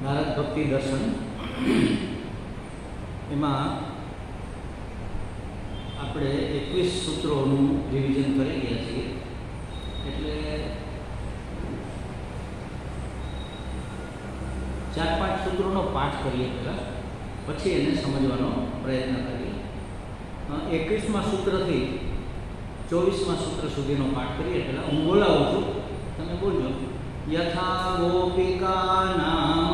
નારદ ભક્તિ દર્શન એમાં આપણે 21 સૂત્રોનું રિવિઝન કરી ગયા છીએ. એટલે 4-5 સૂત્રોનો પાઠ કરીએ પહેલાં, પછી એને સમજવાનો પ્રયત્ન કરીએ. 21મા સૂત્રથી 24મા સૂત્ર સુધીનો પાઠ કરીએ. પહેલાં હું બોલાવું છું, તમે બોલજો. યથા ગોપિકા નામ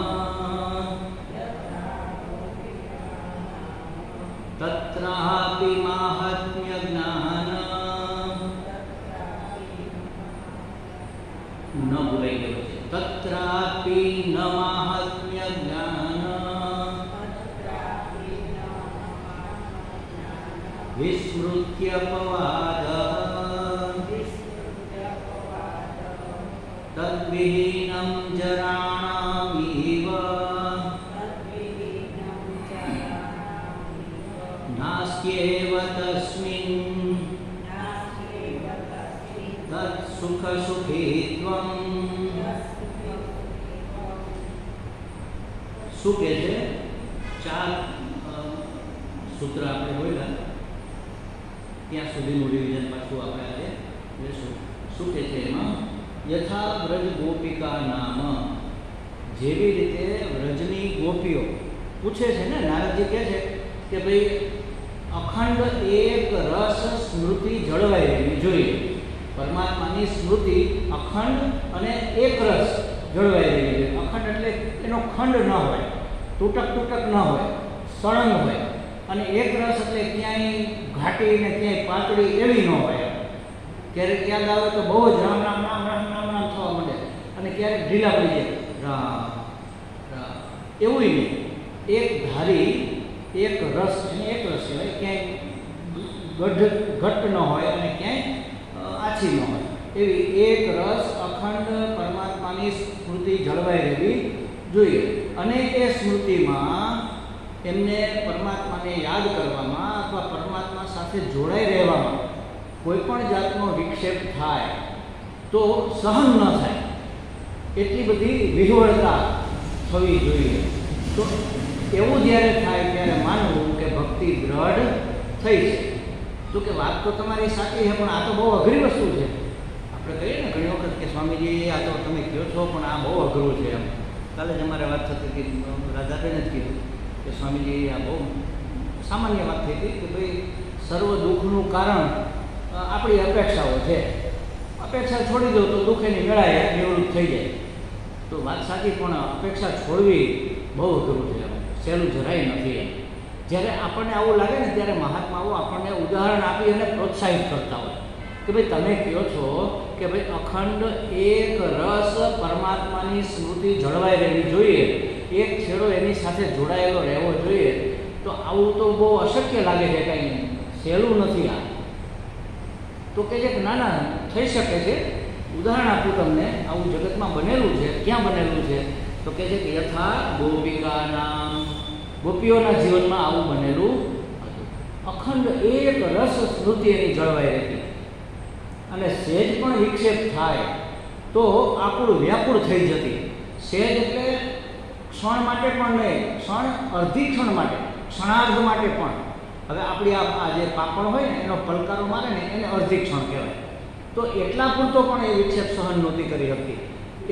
તત્રાપિ માહાત્મ્ય જ્ઞાન. ન ભૂલાઈ ગયો છે. તત્રાપિ ન માહાત્મ્ય જ્ઞાન વિસ્મૃત્ય પવાદ તદ્વિહીનં જરાણામિવ નાસ્ત્યેવ તસ્મિन् તત્સુખ સુખીત્વં. શું કહે છે? 4 સૂત્ર આપણે બોલ્યા, ત્યાં સુધીનું રિવિઝન પાછું આપણે આજે લેશું. શું કહે છે એમાં? યથા વ્રજ ગોપિકા નામ, જેવી રીતે વ્રજની ગોપીઓ પૂછે છે ને, નારદજી કહે છે કે ભાઈ અખંડ એક રસ સ્મૃતિ જળવાઈ રહેવી જોઈએ. પરમાત્માની સ્મૃતિ અખંડ અને એક રસ જળવાઈ રહેવી જોઈએ. અખંડ એટલે એનો ખંડ ન હોય, તૂટક ન હોય, સળંગ હોય. અને એક રસ એટલે ક્યાંય ઘાટી ને ક્યાંય પાતળી એવી ન હોય. ક્યારેક યાદ આવે તો બહુ જ રામ રામ રામ રામ રામ રામ થવા માંડે, અને ક્યારેક ઢીલા પડી જાય રામ રામ. એવું નહીં, એક ધારી એક રસ, એક રસ કહેવાય. ક્યાંય ઘટ્ટ ન હોય અને ક્યાંય આછી ન હોય, એવી એક રસ અખંડ પરમાત્માની સ્મૃતિ જળવાઈ રહેવી જોઈએ. અને એ સ્મૃતિમાં એમને પરમાત્માને યાદ કરવામાં અથવા પરમાત્મા સાથે જોડાઈ રહેવામાં કોઈ પણ જાતનો વિક્ષેપ થાય તો સહન ન થાય, એટલી બધી વિહવળતા થવી જોઈએ. તો એવું જ્યારે થાય ત્યારે માનવું કે ભક્તિ દ્રઢ થઈ છે. તો કે વાત તો તમારી સાચી છે, પણ આ તો બહુ અઘરી વસ્તુ છે. આપણે કહીએ ને ઘણી વખત કે સ્વામીજી આ તો તમે કહો છો પણ આ બહુ અઘરું છે. એમ કાલે જ અમારે વાત થતી હતી, રાધાબેને જ કીધું કે સ્વામીજી આ બહુ સામાન્ય વાત થઈ હતી કે ભાઈ સર્વ દુઃખનું કારણ આપણી અપેક્ષાઓ છે. અપેક્ષા છોડી દો તો દુઃખ એની વેળાએ નિવૃત્ત થઈ જાય. તો વાત સાચી, પણ અપેક્ષા છોડવી બહુ અઘરું છે. સહેલું જરાય નથી. જ્યારે આપણને આવું લાગે ને ત્યારે મહાત્માઓ આપણને ઉદાહરણ આપી અને પ્રોત્સાહિત કરતા હોય કે ભાઈ તમે કહો છો કે ભાઈ અખંડ એક રસ પરમાત્માની સ્મૃતિ જળવાઈ રહેવી જોઈએ, એક છેડો એની સાથે જોડાયેલો રહેવો જોઈએ. તો આવું તો બહુ અશક્ય લાગે છે, કંઈ સહેલું નથી આ. તો કે છે ના ના થઈ શકે છે. ઉદાહરણ આપું તમને, આવું જગતમાં બનેલું છે. ક્યાં બનેલું છે? તો કહે છે કે યથા ગોપિકાનામ, ગોપીઓના જીવનમાં આવું બનેલું હતું. અખંડ એક રસ સ્મૃતિ એની જળવાઈ રહેતી, અને સહેજ પણ વિક્ષેપ થાય તો આકુળ વ્યાકુળ થઈ જતી. સહેજ એટલે ક્ષણ માટે પણ નહીં, અડધી ક્ષણ માટે, ક્ષણાર્ધ માટે પણ. હવે આપણી આ જે પાપણ હોય ને એનો પલકારો મારે ને એને અડધી ક્ષણ કહેવાય. તો એટલા પૂરતો પણ એ વિક્ષેપ સહન નહોતી કરી શકતી.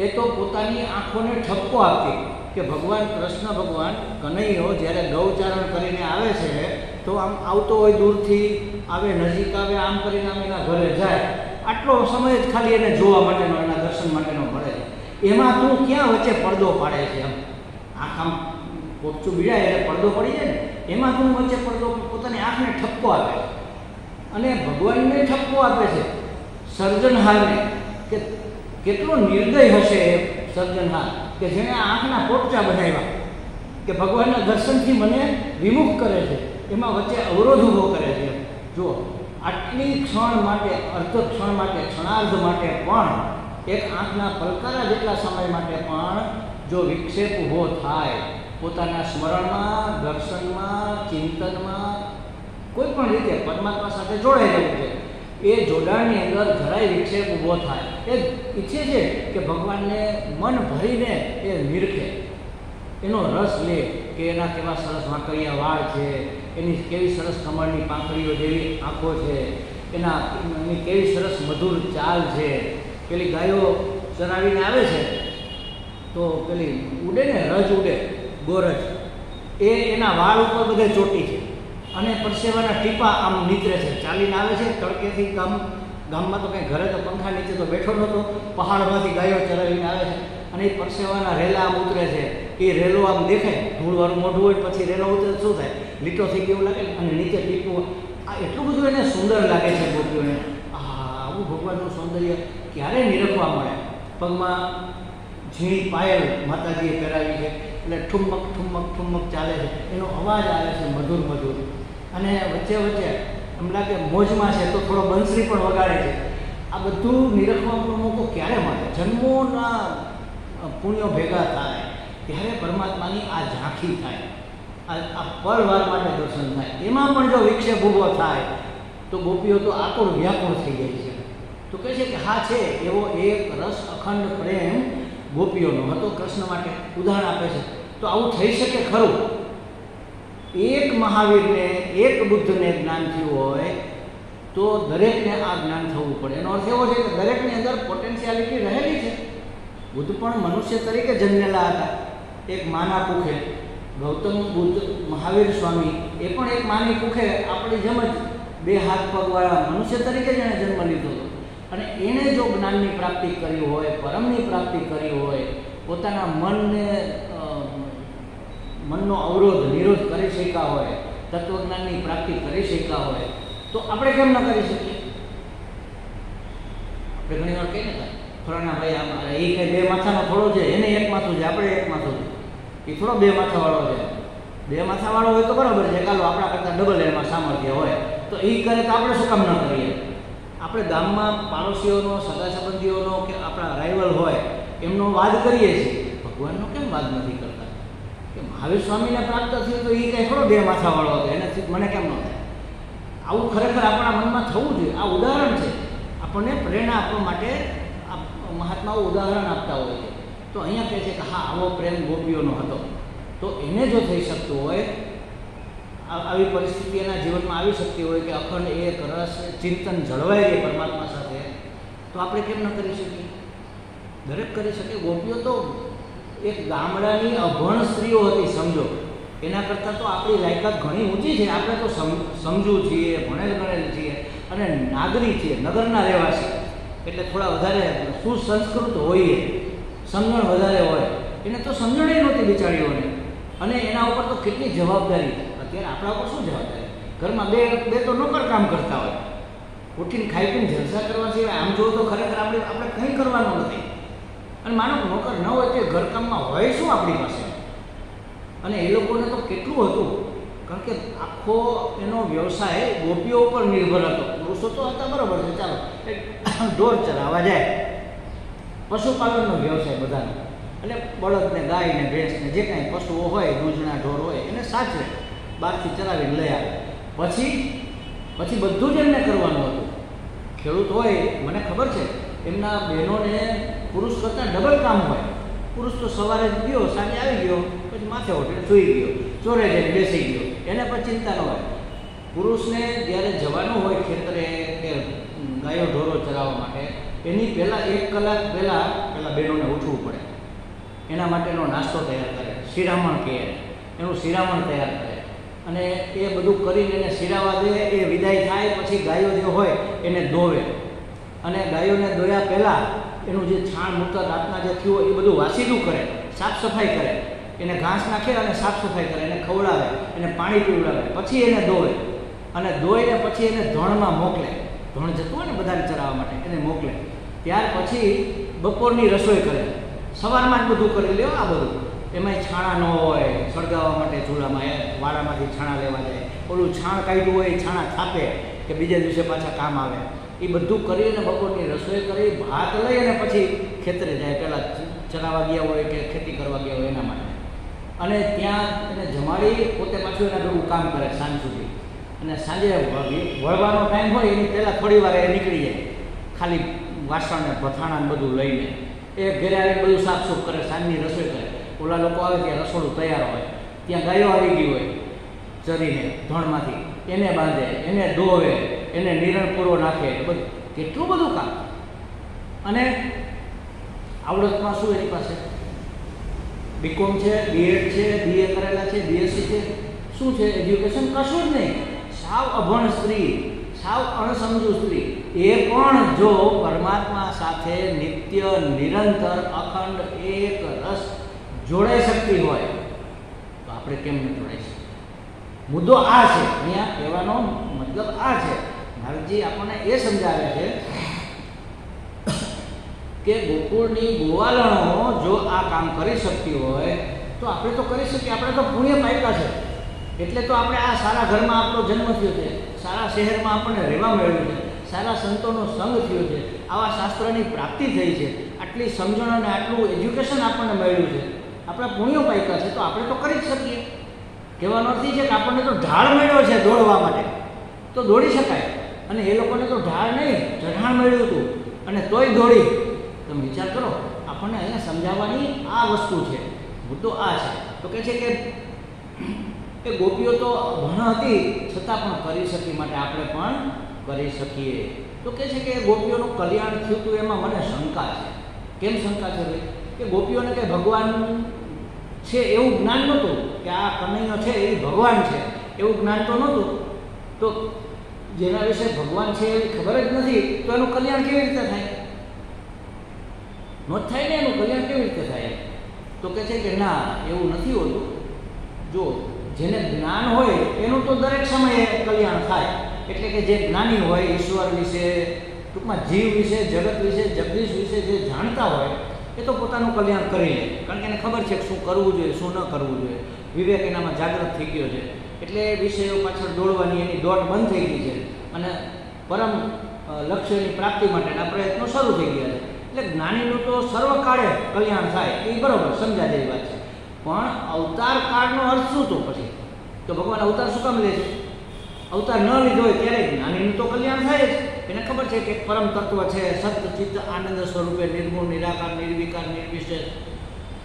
એ તો પોતાની આંખોને ઠપકો આપતી કે ભગવાન કૃષ્ણ ભગવાન કનૈયો જ્યારે ગૌચારણ કરીને આવે છે તો આમ આવતો હોય દૂરથી આવે, નજીક આવે, આમ કરીને આમ એના ઘરે જાય, આટલો સમય જ ખાલી એને જોવા માટેનો, એના દર્શન માટેનો મળે છે. એમાં તું ક્યાં વચ્ચે પડદો પાડે છે? એમ આંખ આમ પોપચું બીડાય એટલે પડદો પડી જાય ને, એમાં તું વચ્ચે પડદો પોતાની આંખને ઠપકો આપે છે. અને ભગવાનને ઠપકો આપે છે સર્જનહારને, કે કેટલો નિર્દય હશે એ સર્જનહાર કે જેણે આંખના પોપચા બનાવ્યા, કે ભગવાનના દર્શનથી મને વિમુખ કરે છે, એમાં વચ્ચે અવરોધ ઊભો કરે છે. જુઓ, આટલી ક્ષણ માટે, અર્ધ ક્ષણ માટે, ક્ષણાર્ધ માટે પણ, એક આંખના પલકારા જેટલા સમય માટે પણ જો વિક્ષેપ ઊભો થાય પોતાના સ્મરણમાં, દર્શનમાં, ચિંતનમાં, કોઈ પણ રીતે પરમાત્મા સાથે જોડાઈ રહેવું છે, એ જોડાણની અંદર જરાય વિક્ષેપ ઊભો થાય, એ ઈચ્છે છે કે ભગવાનને મન ભરીને એ નિરખે, એનો રસ લે કે એના કેવા સરસ વાંકડિયા વાળ છે, એની કેવી સરસ કમળની પાંખડીઓ જેવી આંખો છે, એની કેવી સરસ મધુર ચાલ છે. પેલી ગાયો ચરાવીને આવે છે તો પેલી ઉડે ને, રજ ઉડે, ગોરજ, એ એના વાળ ઉપર બધે ચોટી છે, અને પરસેવાના ટીપા આમ નીતરે છે. ચાલીને આવે છે તડકેથી, ગામમાં તો કંઈ ઘરે તો પંખા નીચે તો બેઠો નહોતો, પહાડમાંથી ગાયો ચરાવીને આવે છે, અને એ પરસેવાના રેલા આમ ઉતરે છે. એ રેલો આમ દેખાય, ધૂળવાળું મોઢું હોય, પછી રેલો ઉતરે શું થાય, લીટો થઈ ગયો લાગે, અને નીચે ટીપું. આ એટલું બધું એને સુંદર લાગે છે ગોપીઓને. આવું ભગવાનનું સૌંદર્ય ક્યારે નિરખવા મળે. પગમાં ઝીણી પાયલ માતાજીએ પહેરાવી છે, એટલે ઠુમક ઠુમક ઠુમક ચાલે છે, એનો અવાજ આવે છે મધુર મધુર, અને વચ્ચે વચ્ચે એમ લાગે મોજમાં છે તો થોડો બંસરી પણ વગાડે છે. આ બધું નિરખવાનો મોકો ક્યારે મળે? જન્મોના પુણ્યો ભેગા થાય ત્યારે પરમાત્માની આ ઝાંખી થાય, આ પળવાર માટે દર્શન થાય. એમાં પણ જો વિક્ષેપ ઊભો થાય તો ગોપીઓ તો આકુળ વ્યાકુળ થઈ જાય છે. તો કહે છે કે હા, છે એવો એક રસ અખંડ પ્રેમ ગોપીઓનો હતો કૃષ્ણ માટે. ઉદાહરણ આપે છે. તો આવું થઈ શકે ખરું? એક મહાવીરને, એક બુદ્ધને જ્ઞાન થયું હોય તો દરેકને આ જ્ઞાન થવું પડે. એનો અર્થ એવો છે કે દરેકની અંદર પોટેન્શિયાલિટી રહેલી છે. બુદ્ધ પણ મનુષ્ય તરીકે જન્મેલા હતા, એક માના કુખે. ગૌતમ બુદ્ધ, મહાવીર સ્વામી, એ પણ એક માની કુખે આપણી જેમ જ 2 હાથ પગવાળા મનુષ્ય તરીકે જ એણે જન્મ લીધો હતો. અને એણે જો જ્ઞાનની પ્રાપ્તિ કરી હોય, પરમની પ્રાપ્તિ કરી હોય, પોતાના મનનો અવરોધ, નિરોધ કરી શક્યા હોય, તત્વજ્ઞાનની પ્રાપ્તિ કરી શક્યા હોય, તો આપણે કેમ ન કરી શકીએ? આપણે ઘણી વાર કહીએ ને, ફલાણા ભાઈ આમ એ કંઈ 2 માથાનો થોડો છે, એને 1 માથું છે, આપણે 1 માથું છે, એ થોડો 2 માથાવાળો છે. 2 માથાવાળો હોય તો બરાબર છે, ચાલો આપણા કરતાં ડબલ એમાં સામર્થ્ય હોય, તો એ કરે તો આપણે શું કામ ન કરીએ? આપણે ગામમાં પાડોશીઓનો, સગા સંબંધીઓનો કે આપણા રાઇવલ હોય એમનો વાદ કરીએ છીએ, ભગવાનનો કેમ વાદ નથી કરતા? કે મહાવીર સ્વામીને પ્રાપ્ત થયું તો એ કંઈ થોડો 2 માથાવાળો હતો, એનાથી મને કેમ ન થાય? આવું ખરેખર આપણા મનમાં થવું જોઈએ. આ ઉદાહરણ છે, આપણને પ્રેરણા આપવા માટે મહાત્માઓ ઉદાહરણ આપતા હોય છે. તો અહીંયા કહે છે કે હા, આવો પ્રેમ ગોપીઓનો હતો. તો એને જો થઈ શકતું હોય, આવી પરિસ્થિતિ એના જીવનમાં આવી શકતી હોય કે અખંડ એક રસ ચિંતન જળવાઈ રહે પરમાત્મા સાથે, તો આપણે કેમ ન કરી શકીએ? દરેક કરી શકે. ગોપીઓ તો એક ગામડાની અભણ સ્ત્રીઓ હતી, સમજો. એના કરતાં તો આપણી લાયકાત ઘણી ઊંચી છે. આપણે તો સમજુ છીએ, ભણેલ ગણેલ છીએ, અને નાગરિક છીએ, નગરના રહેવાસી, એટલે થોડા વધારે સુસંસ્કૃત હોઈએ, સમજણ વધારે હોય. એને તો સમજણ નહોતી બિચારીઓને, અને એના ઉપર તો કેટલી જવાબદારી. અત્યારે આપણા ઉપર શું જવાબદારી? ઘરમાં બે તો નોકર કામ કરતા હોય, ઉઠીને ખાઈ પીને જલસા કરવા સિવાય આમ જોવો તો ખરેખર આપણે કંઈ કરવાનું નથી. અને માનો નોકર ન હોય તો ઘરકામમાં હોય શું આપણી પાસે? અને એ લોકોને તો કેટલું હતું, કારણ કે આખો એનો વ્યવસાય ગોપીઓ ઉપર નિર્ભર હતો. પુરુષો તો હતા બરાબર છે, ચાલો ઢોર ચરાવવા જાય, પશુપાલનનો વ્યવસાય બધાનો, એટલે બળદને, ગાયને, ભેંસને જે કાંઈ પશુઓ હોય, દૂધના ઢોર હોય એને સાચવે, બહારથી ચલાવીને લઈ આવે. પછી બધું જ એમને કરવાનું હતું. ખેડૂત હોય, મને ખબર છે એમના બહેનોને પુરુષ કરતાં ડબલ કામ હોય. પુરુષ તો સવારે જ ગયો, સાંજે આવી ગયો, પછી માથે ઓઢીને સૂઈ ગયો, ચોરે જઈને બેસી ગયો, એને પણ ચિંતા ન હોય. પુરુષને જ્યારે જવાનું હોય ખેતરે કે ગાયો ઢોરો ચરાવવા માટે, એની પહેલાં 1 કલાક પહેલાં બહેનોને ઉઠવું પડે. એના માટેનો નાસ્તો તૈયાર કરે, શિરામણ કહે, એનું શિરામણ તૈયાર કરે, અને એ બધું કરીને એને શિરાવા દે. એ વિદાય થાય પછી ગાયો જે હોય એને દોવે, અને ગાયોને દોયા પહેલાં એનું જે છાણ મૂત્ર રાતના જે થયું હોય એ બધું વાસીદું કરે, સાફ સફાઈ કરે, એને ઘાસ નાખે અને સાફ સફાઈ કરે, એને ખવડાવે, એને પાણી પીવડાવે, પછી એને દોવે, અને દોઈને પછી એને ધણમાં મોકલે. ધણ જતું હોય ને બધાને ચરાવવા માટે, એને મોકલે. ત્યાર પછી બપોરની રસોઈ કરે, સવારમાં જ બધું કરી લ્યો. આ બધું એમાંય છાણા ન હોય, સળગાવવા માટે ચૂલામાં એ વાડામાંથી છાણા લેવા જાય, ઓલું છાણ કાઢ્યું હોય એ છાણા થાપે કે બીજા દિવસે પાછા કામ આવે. એ બધું કરીને બપોરની રસોઈ કરી, ભાત લઈ અને પછી ખેતરે જાય, પહેલાં ચરાવવા ગયા હોય કે ખેતી કરવા ગયા હોય એના માટે. અને ત્યાં એને જમાડી પોતે પાછું એના ભેગું કામ કરે સાંજ સુધી. અને સાંજે વળવાનો ટાઈમ હોય એની પહેલાં થોડી વાર એ નીકળી જાય, ખાલી વાસણ ને ભથાણા બધું લઈને. એ ઘરે આવીને બધું સાફસૂફ કરે, સાંજની રસોઈ કરે. ઓલા લોકો આવે ત્યાં રસોડું તૈયાર હોય, ત્યાં ગાયો આવી ગઈ હોય ચરીને ધણમાંથી, એને બાંધે, એને ધોવે, એને નિરણ પૂરો નાખે, બધું કેટલું બધું કામ. અને આવડતમાં શું એની પાસે BCom છે, BEd છે, BA કરેલા છે, BSc છે, શું છે એજ્યુકેશન? કશું જ નહીં. સાવ અભણ સ્ત્રી, સાવ અણસમજુ સ્ત્રી, એ પણ જો પરમાત્મા સાથે નિત્ય નિરંતર અખંડ એક રસ જોડાઈ શકતી હોય તો આપણે કેમ ન જોડાઈ શકીએ? મુદ્દો આ છે. અહીંયા કહેવાનો મતલબ આ છે. નારદજી આપણને એ સમજાવે છે કે ગોકુળની ગોવાલણો જો આ કામ કરી શકતી હોય તો આપણે તો કરી શકીએ. આપણે તો પુણ્ય પામ્યા છે, એટલે તો આપણે આ સારા ઘરમાં આપણો જન્મ થયો છે, સારા શહેરમાં આપણને રહેવા મળ્યું છે, સારા સંતોનો સંગ થયો છે, આવા શાસ્ત્રની પ્રાપ્તિ થઈ છે, આટલી સમજણ અને આટલું એજ્યુકેશન આપણને મળ્યું છે, આપણા પુણ્યો પામ્યા છે, તો આપણે તો કરી જ શકીએ. કહેવાનો અર્થ એ છે કે આપણને તો ઢાળ મળ્યો છે દોડવા માટે, તો દોડી શકાય. અને એ લોકોને તો ઢાળ નહીં, ચઢાણ મળ્યું હતું અને તોય દોડી. તમે વિચાર કરો, આપણને અહીંયા સમજાવવાની આ વસ્તુ છે. મુદ્દો આ છે. તો કહે છે કે ગોપીઓ તો ભણ હતી છતાં પણ કરી શકી, માટે આપણે પણ કરી શકીએ. તો કહે છે કે ગોપીઓનું કલ્યાણ થયું હતું, એમાં મને શંકા છે. કેમ શંકા છે ભાઈ? કે ગોપીઓને કંઈ ભગવાન છે એવું જ્ઞાન નહોતું, કે આ કનૈયો છે એ ભગવાન છે એવું જ્ઞાન તો નહોતું. તો જેના વિશે ભગવાન છે એવી ખબર જ નથી, તો એનું કલ્યાણ કેવી રીતે થાય? ન થાય ને, એનું કલ્યાણ કેવી રીતે થાય? તો કહે છે કે ના, એવું નથી હોતું. જો જેને જ્ઞાન હોય એનું તો દરેક સમયે કલ્યાણ થાય. એટલે કે જે જ્ઞાની હોય, ઈશ્વર વિશે, ટૂંકમાં જીવ વિશે, જગત વિશે, જગદીશ વિશે જે જાણતા હોય એ તો પોતાનું કલ્યાણ કરી લે. કારણ કે એને ખબર છે કે શું કરવું જોઈએ, શું ન કરવું જોઈએ. વિવેક એનામાં જાગૃત થઈ ગયો છે, એટલે વિષયો પાછળ દોડવાની એની દોડ બંધ થઈ ગઈ છે, અને પરમ લક્ષ્યની પ્રાપ્તિ માટેના પ્રયત્નો શરૂ થઈ ગયા છે. એટલે જ્ઞાનીનું તો સર્વકાળે કલ્યાણ થાય એ બરાબર, સમજા જેવી વાત છે. પણ અવતાર કાળનો અર્થ શું? તો પછી તો ભગવાન અવતાર શું કામ લે છે? અવતાર ન લીધો હોય ત્યારે જ્ઞાનીનું તો કલ્યાણ થાય જ. એને ખબર છે કે પરમ તત્વ છે, સત્ય ચિત્ત આનંદ સ્વરૂપે નિર્ગુણ, નિરાકાર, નિર્વિકાર, નિર્વિશેષ,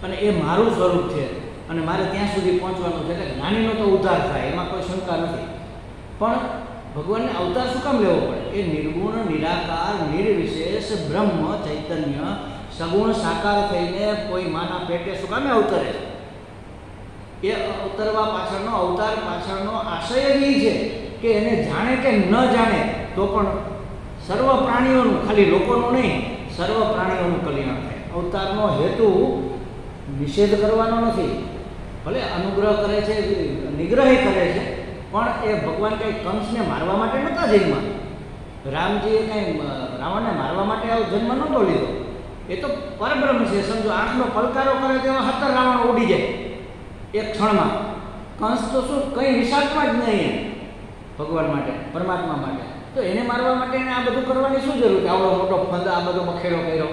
અને એ મારું સ્વરૂપ છે અને મારે ત્યાં સુધી પહોંચવાનું છે. એટલે જ્ઞાનીનો તો ઉદ્ધાર થાય, એમાં કોઈ શંકા નથી. પણ ભગવાનને અવતાર શું કામ લેવો પડે? એ નિર્ગુણ, નિરાકાર, નિર્વિશેષ બ્રહ્મ ચૈતન્ય સગુણ સાકાર થઈને કોઈ માના પેટે શું કામે અવતરે છે? એ અવતરવા પાછળનો, અવતાર પાછળનો આશય જ એ છે કે એને જાણે કે ન જાણે તો પણ સર્વ પ્રાણીઓનું, ખાલી લોકોનું નહીં, સર્વ પ્રાણીઓનું કલ્યાણ થાય. અવતારનો હેતુ નિષેધ કરવાનો નથી. ભલે અનુગ્રહ કરે છે, નિગ્રહ કરે છે, પણ એ ભગવાન કંઈ કંસને મારવા માટે નહોતા જન્મા. રામજીએ કંઈ રાવણને મારવા માટે આવો જન્મ નહોતો લીધો. એ તો પરબ્રહ્મ છે. સમજો, આંખનો પલકારો કરે તેવા 17 રાવણો ઉડી જાય એક ક્ષણમાં. કંસ તો શું કંઈ વિશાળમાં જ નહીં ભગવાન માટે, પરમાત્મા માટે. તો એને મારવા માટે એને આ બધું કરવાની શું જરૂર? કે આવડો મોટો ફંદ, આ બધો બખેરો કર્યો,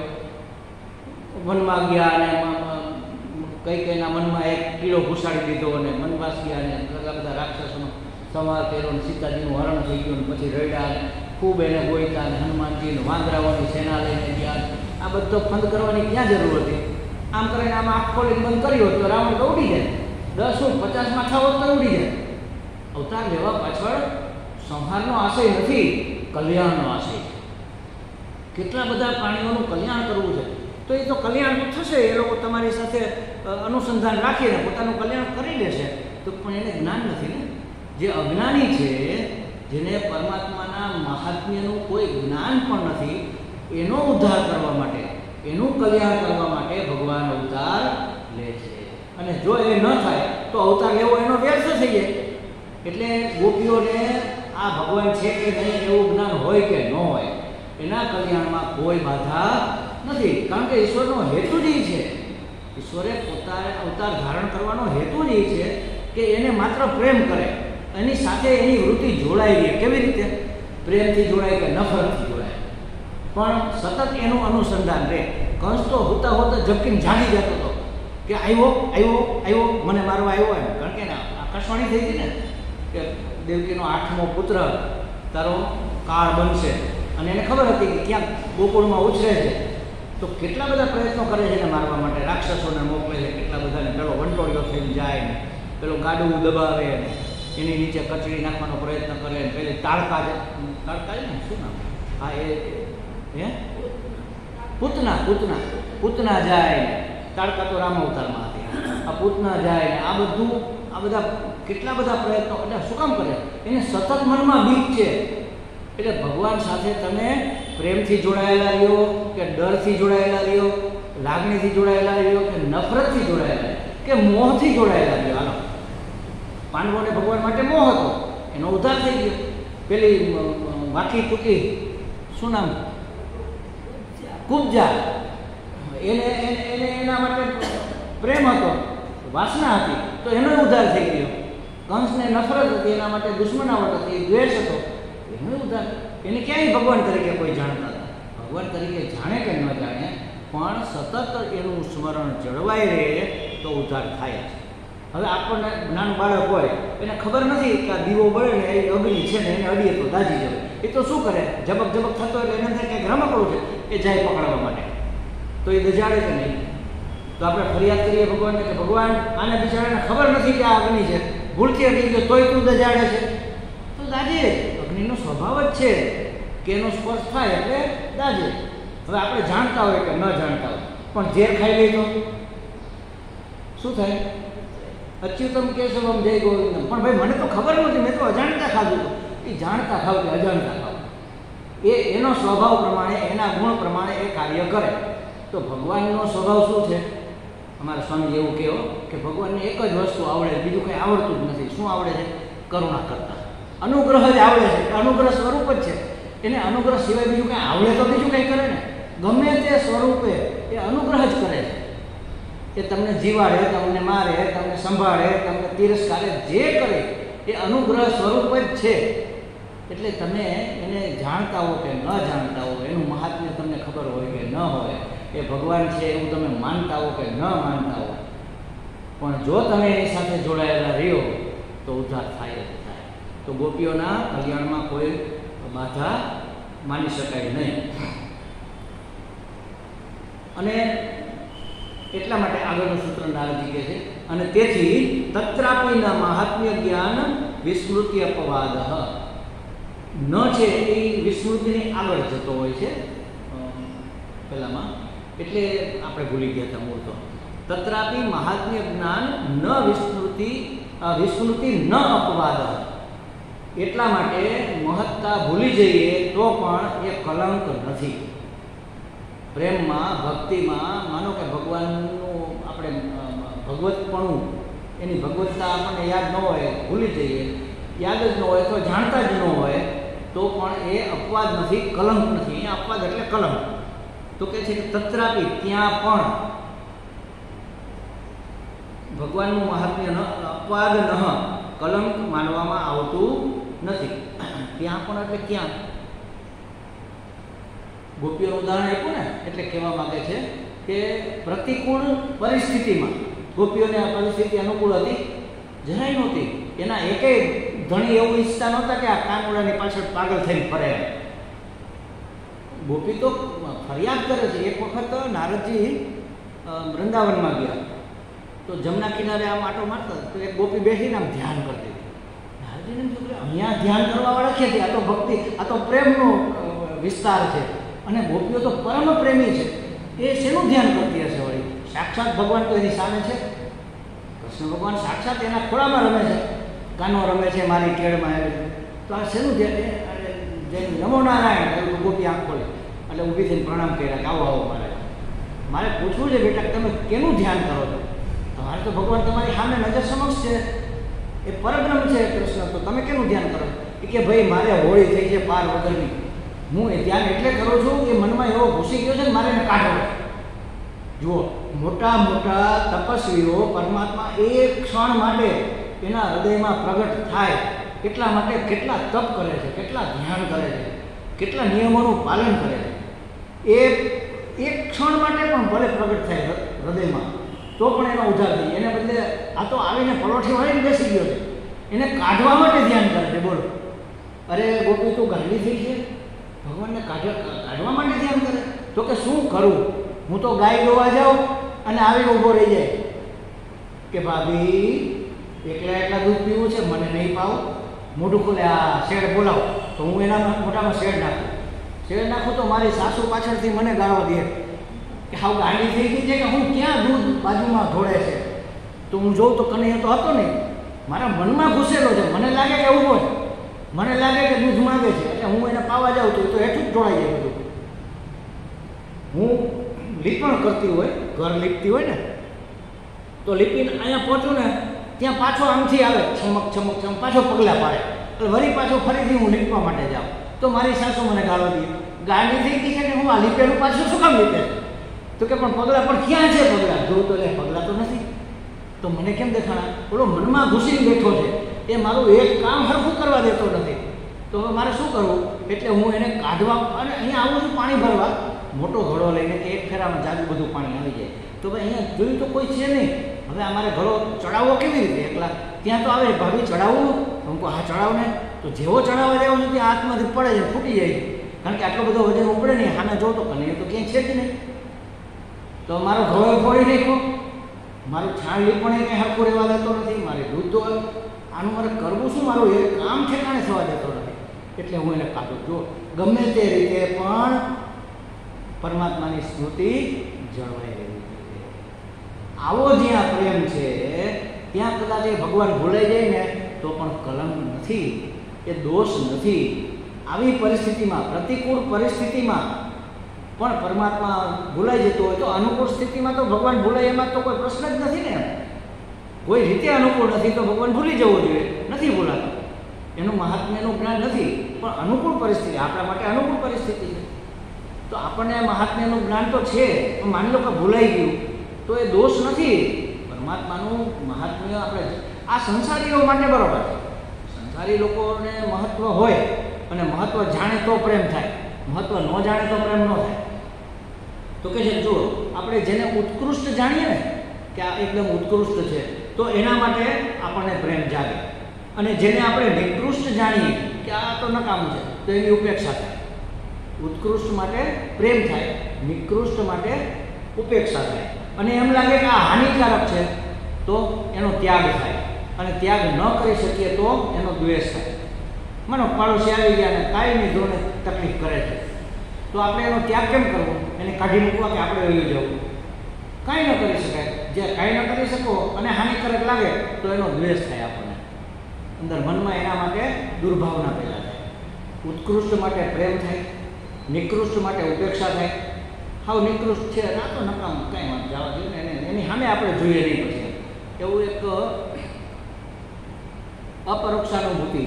વનમાં ગયા અને કઈ કઈના મનમાં એક કીડો ઘુસાડી દીધો અને વનવાસી અને ઘણા બધા રાક્ષસોનો સંહાર કર્યો અને સીતાજીનું હરણ થઈ ગયું અને પછી રડ્યા અને ખૂબ એને ગોઈતા અને હનુમાનજીને વાંદરાઓની સેના લઈને ગયા. આ બધો બંધ કરવાની ક્યાં જરૂર હતી? આમ કરીને આમાં આંખ ખોલીને બંધ કર્યો તો રાવણ તો ઉડી જાય. 10 50 માથા હોત તો ઉડી જાય. અવતાર લેવા પાછળ સંહારનો આશય નથી, કલ્યાણનો આશય છે. કેટલા બધા પ્રાણીઓનું કલ્યાણ કરવું છે, તો એ તો કલ્યાણ તો થશે. એ લોકો તમારી સાથે અનુસંધાન રાખીને પોતાનું કલ્યાણ કરી લેશે, તો પણ એને જ્ઞાન નથી ને. જે અજ્ઞાની છે, જેને પરમાત્માના મહાત્મ્યનું કોઈ જ્ઞાન પણ નથી, એનો ઉદ્ધાર કરવા માટે, એનું કલ્યાણ કરવા માટે ભગવાન અવતાર લે છે. અને જો એ ન થાય તો અવતાર લેવો એનો વ્યર્થ થઈ જાય. એટલે ગોપીઓને આ ભગવાન છે કે નહીં એવું જ્ઞાન હોય કે ન હોય, એના કલ્યાણમાં કોઈ બાધા નથી. કારણ કે ઈશ્વરનો હેતુ જ એ છે, ઈશ્વરે પોતાને અવતાર ધારણ કરવાનો હેતુ જ એ છે કે એને માત્ર પ્રેમ કરે, એની સાથે એની વૃત્તિ જોડાઈ રહે. કેવી રીતે? પ્રેમથી જોડાય કે નફરતથી જોડાય, પણ સતત એનું અનુસંધાન રહે. કંસ તો હોતા હોતા ઝબકીને જાગી જતો હતો કે આવ્યો આવ્યો આવ્યો, મને મારવા આવ્યો એમ. કારણ કે આકાશવાણી થઈ હતી ને કે દેવકીનો 8મો પુત્ર તારો કાળ બનશે, અને એને ખબર હતી કે ક્યાંક ગોકુળમાં ઉછરે છે. તો કેટલા બધા પ્રયત્નો કરે છે એને મારવા માટે, રાક્ષસોને મોકલે છે કેટલા બધાને. પેલો વંટોળિયો થઈને જાય ને પેલો ગાડું દબાવે ને એની નીચે કચડી નાખવાનો પ્રયત્ન કરે ને પેલી તાળકા છે ને શું નામ? હા એ પૂતના પૂતના પૂતના જાય ને, તાળકા તો રામ અવતારમાં હતી, આ પૂતના જાય ને આ બધા કેટલા બધા પ્રયત્નો. એટલે શું કામ કરે? એને સતત મનમાં બીક છે. એટલે ભગવાન સાથે તમે પ્રેમથી જોડાયેલા રહ્યો કે ડરથી જોડાયેલા રહ્યો, લાગણીથી જોડાયેલા રહ્યો કે નફરતથી જોડાયેલા કે મોહથી જોડાયેલા રહ્યો. હાલો, પાંડવોને ભગવાન માટે મોહ હતો, એનો ઉદ્ધાર થઈ ગયો. પેલી વાકી ટૂંકી શું નામ? કુબજા, એને એના માટે પ્રેમ હતો, વાસના હતી, તો એનો ઉદ્ધાર થઈ ગયો. કંસને નફરત હતી, એના માટે દુશ્મનાવટ હતી, દ્વેષ હતો, એનો ઉદ્ધાર. એને ક્યાંય ભગવાન તરીકે કોઈ જાણતા હતા. ભગવાન તરીકે જાણે કે ન જાણે, પણ સતત એનું સ્મરણ જળવાઈ રહે તો ઉદ્ધાર થાય છે. હવે આપણને નાનું બાળક હોય, એને ખબર નથી કે આ દીવો બળે ને એ અગ્નિ છે ને એને અડીએ તો દાજી જવાય. એ તો શું કરે? ઝબક ઝબક થતો એટલે એને થાય કંઈક રમકડું છે, એ જાય પકડવા માટે, તો એ દજાડે કે નહીં? તો આપણે ફરિયાદ કરીએ ભગવાનને કે ભગવાન આને બિચારાને ખબર નથી કે આ અગ્નિ છે, ભૂલથી અડી ગયો તોય તું દજાડે છે. તો દાજે, અગ્નિનો સ્વભાવ જ છે કે એનો સ્પર્શ થાય એટલે દાજે. હવે આપણે જાણતા હોય કે ન જાણતા હોય, પણ ઝેર ખાઈ લઈ તો શું થાય? અચ્યુતમ કેશવમ જય ગોવિંદમ. પણ ભાઈ મને તો ખબર નહોતી, મેં તો અજાણતા ખાધું હતું. એ જાણતા ખાવ કે અજાણતા ખાવ, એનો સ્વભાવ પ્રમાણે, એના ગુણ પ્રમાણે એ કાર્ય કરે. તો ભગવાનનો સ્વભાવ શું છે? અમારા સ્વામી એવું કહો કે ભગવાનને એક જ વસ્તુ આવડે, બીજું કંઈ આવડતું જ નથી. શું આવડે છે? કરુણા કરતા. અનુગ્રહ જ આવડે છે, અનુગ્રહ સ્વરૂપ જ છે. એને અનુગ્રહ સિવાય બીજું કંઈ આવડે તો બીજું કંઈ કરે ને? ગમે તે સ્વરૂપે એ અનુગ્રહ જ કરે છે. એ તમને જીવાડે, તમને મારે, તમને સંભાળે, તમને તિરસ્કારે, જે કરે એ અનુગ્રહ સ્વરૂપ જ છે. એટલે તમે એને જાણતા હો કે ન જાણતા હો, એનું મહાત્મ્ય તમને ખબર હોય કે ન હોય, એ ભગવાન છે એવું તમે માનતા હો કે ન માનતા હો, પણ જો તમે એની સાથે જોડાયેલા રહ્યો તો ઉદ્ધાર થાય જ થાય. તો ગોપીઓના કલ્યાણમાં કોઈ બાધા માની શકાય નહીં. અને એટલા માટે આગળનું સૂત્ર નારદજી કહે છે, અને તેથી તત્રાપીના મહાત્મ્ય જ્ઞાન વિસ્મૃતિ અપવાદ ન છે એ વિસ્મૃતિની આગળ જતો હોય છે પહેલામાં. એટલે આપણે ભૂલી ગયા હતા મૂળ તો. તત્રાપી મહાત્મ્ય જ્ઞાન ન વિસ્મૃતિ ન અપવાદ. એટલા માટે મહત્તા ભૂલી જઈએ તો પણ એ કલંક નથી. પ્રેમમાં, ભક્તિમાં, માનો કે ભગવાનનું આપણે ભગવતપણું, એની ભગવત્તા આપણને યાદ ન હોય, ભૂલી જઈએ, યાદ જ ન હોય તો જાણતા જ ન હોય, તો પણ એ અપવાદ નથી, કલંક નથી. એ અપવાદ એટલે કલંક. તો કહે છે કે તત્રાપી, ત્યાં પણ ભગવાનનું મહાત્મ્ય અપવાદ ન કલંક માનવામાં આવતું નથી. ત્યાં પણ એટલે ક્યાં? ગોપીઓનું ઉદાહરણ આપ્યું ને, એટલે કહેવા માંગે છે કે પ્રતિકૂળ પરિસ્થિતિમાં ગોપીઓને આ પરિસ્થિતિ અનુકૂળ હતી? જરાય નહોતી. એના એકેય ધણી એવું ઈચ્છતા નહોતા કે આ કાનુડાની પાછળ પાગલ થઈને ફરે. ગોપી તો ફરિયાદ કરે છે. એક વખત નારદજી વૃંદાવનમાં ગયા તો જમના કિનારે આમ આટો મારતા તો એક ગોપી બેસીને આમ ધ્યાન કરતી હતી. નારદજીને એમ થયું કે અહીંયા ધ્યાન કરવાવાળા છે, આ તો ભક્તિ, આ તો પ્રેમનો વિસ્તાર છે અને ગોપીઓ તો પરમ પ્રેમી છે. એ શેનું ધ્યાન કરતી હશે વળી? સાક્ષાત ભગવાન તો એની સામે છે. કૃષ્ણ ભગવાન સાક્ષાત એના ખોળામાં રમે છે, કાનો રમે છે, મારી કેળમાં આવે છે. તો આ શેનું ધ્યાન? જેમ નમો નારાયણ એવું ગોપી આંખ ખોલે એટલે ઊભી થઈને પ્રણામ કર્યા કે આવો મારે પૂછવું છે બેટા, તમે કેનું ધ્યાન કરો છો? તમારે તો ભગવાન તમારી સામે નજર સમક્ષ છે, એ પરબ્રહ્મ છે કૃષ્ણ, તો તમે કેનું ધ્યાન કરો? એ કે ભાઈ મારે હોળી થઈ છે પાર વગરની, હું એ ધ્યાન એટલે કરું છું કે મનમાં એવો ઘૂસી ગયો છે ને મારે એને કાઢવો. જુઓ, મોટા મોટા તપસ્વીઓ પરમાત્મા એક ક્ષણ માટે એના હૃદયમાં પ્રગટ થાય એટલા માટે કેટલા તપ કરે છે, કેટલા ધ્યાન કરે છે, કેટલા નિયમોનું પાલન કરે છે. એ એક ક્ષણ માટે પણ ભલે પ્રગટ થાય હૃદયમાં તો પણ એનો ઉદ્ધાર થઈ. એને બદલે આ તો આવીને પલોઠી વાળીને બેસી ગયો છે, એને કાઢવા માટે ધ્યાન કરે છે. બોલો, અરે ગોપી તું ગાંડી થઈ છે, ભગવાનને કાઢવા માટે ધ્યાન કરે? તો કે શું કરું, હું તો ગાય દોવા જાઉં અને આવી ઊભો રહી જાય કે ભાભી એકલા દૂધ પીવું છે, મને નહીં પાવું. મોઢું ખોલે, આ શેડ બોલાવો તો હું એના મોઢામાં શેડ નાખું તો મારી સાસુ પાછળથી મને ગાળો દે કે હાવ ગાંડી થઈ ગઈ છે કે હું ક્યાં દૂધ બાજુમાં ઢોળે છે. તો હું જોઉં તો કનૈયો તો હતો નહીં, મારા મનમાં ઘૂસેલો છે. મને લાગે કે ઊભો છે, મને લાગે કે દૂધ માંગે છે એટલે હું એને પાવા જાઉં તો હેઠું જ ઢોળાઈ જાય બધું. હું લીપણ કરતી હોય, ઘર લીપતી હોય ને તો લીપીને અહીંયા પહોંચું ને ત્યાં પાછો આમથી આવે છમક પાછો પગલાં પાડે એટલે વળી પાછો ફરીથી હું લીપવા માટે જાઉં તો મારી સાસુ મને ગાળો દે, ગાંડી થઈ ગઈ છે ને હું આ લીપેલું પાછું શું કામ લીપે? તો કે પણ પગલાં પણ ક્યાં છે? પગલાં જોઉં તો લે પગલાં તો નથી, તો મને કેમ દેખાણા? ઓલો મનમાં ઘૂસીને બેઠો છે, એ મારું એક કામ હરખું કરવા દેતો નથી. તો હવે મારે શું કરવું? એટલે હું એને કાઢવા અને અહીંયા આવું છું પાણી ભરવા, મોટો ઘડો લઈને કે એક ફેરામાં જાજુ બધું પાણી આવી જાય. તો ભાઈ અહીંયા જોયું તો કોઈ છે નહીં, હવે અમારે ઘડો ચડાવવો કેવી રીતે? એકલા ત્યાં તો આવે ભાભી ચડાવવું, હું કહું હા ચડાવ ને. તો જેવો ચડાવવા જાઉં છું ત્યાં હાથમાંથી પડે છે, ફૂટી જાય, કારણ કે આટલો બધો વજન ઉપડે નહીં. સામે જો તો કનૈયો તો ક્યાંય છે જ નહીં. તો મારો ઘડો ફોડી નાખ્યો, મારું છાણ લીપણ કંઈ હરખું રહેવા દેતો નથી, મારે દૂધ તો આનું મારે કરવું શું? મારું એ કામ ઠેકાણે થવા દેતો નથી. એટલે હું એને કાઢું. જો ગમે તે રીતે પણ પરમાત્માની સ્મૃતિ જળવાઈ રહેવી જોઈએ. આવો જ્યાં પ્રેમ છે ત્યાં કદાચ એ ભગવાન ભૂલાઈ જાય ને તો પણ કલંક નથી, એ દોષ નથી. આવી પરિસ્થિતિમાં, પ્રતિકૂળ પરિસ્થિતિમાં પણ પરમાત્મા ભૂલાઈ જતો હોય તો અનુકૂળ સ્થિતિમાં તો ભગવાન ભૂલાય એમાં તો કોઈ પ્રશ્ન જ નથી ને. કોઈ રીતે અનુકૂળ નથી તો ભગવાન ભૂલી જવો જોઈએ, નથી ભૂલાતો. એનું મહાત્મ્યનું જ્ઞાન નથી, પણ અનુકૂળ પરિસ્થિતિ આપણા માટે અનુકૂળ પરિસ્થિતિ છે તો આપણને મહાત્મ્યનું જ્ઞાન તો છે. પણ માની લો કે ભૂલાઈ ગયું તો એ દોષ નથી. પરમાત્માનું મહાત્મ્ય આપણે આ સંસારીઓ માટે બરાબર છે. સંસારી લોકોને મહત્વ હોય અને મહત્વ જાણે તો પ્રેમ થાય, મહત્વ ન જાણે તો પ્રેમ ન થાય. તો કે છે જુઓ, આપણે જેને ઉત્કૃષ્ટ જાણીએ ને કે આ એકદમ ઉત્કૃષ્ટ છે તો એના માટે આપણને પ્રેમ જાગે, અને જેને આપણે નિકૃષ્ટ જાણીએ કે આ તો નકામું છે તો એની ઉપેક્ષા થાય. ઉત્કૃષ્ટ માટે પ્રેમ થાય, નિકૃષ્ટ માટે ઉપેક્ષા થાય, અને એમ લાગે કે આ હાનિકારક છે તો એનો ત્યાગ થાય, અને ત્યાગ ન કરી શકીએ તો એનો દ્વેષ થાય. માનો પાડોશી આવી ગયા અને કાયમી ધોરણે તકલીફ કરે છે તો આપણે એનો ત્યાગ કેમ કરવો? એને કાઢી મૂકવા કે આપણે વયું જવું? કાંઈ ન કરી શકાય. જે કાંઈ ન કરી શકો અને હાનિકારક લાગે તો એનો દ્વેષ થાય આપણને અંદર મનમાં, એના માટે દુર્ભાવના પેદા થાય. ઉત્કૃષ્ટ માટે પ્રેમ થાય, નિકૃષ્ટ માટે ઉપેક્ષા થાય. હાવ નિકૃષ્ટ છે ના તો નકામ કાંઈ વાત જવા જોઈએ ને, એની સામે આપણે જોઈએ નહીં. પછી એવું એક અપરોક્ષાનુભૂતિ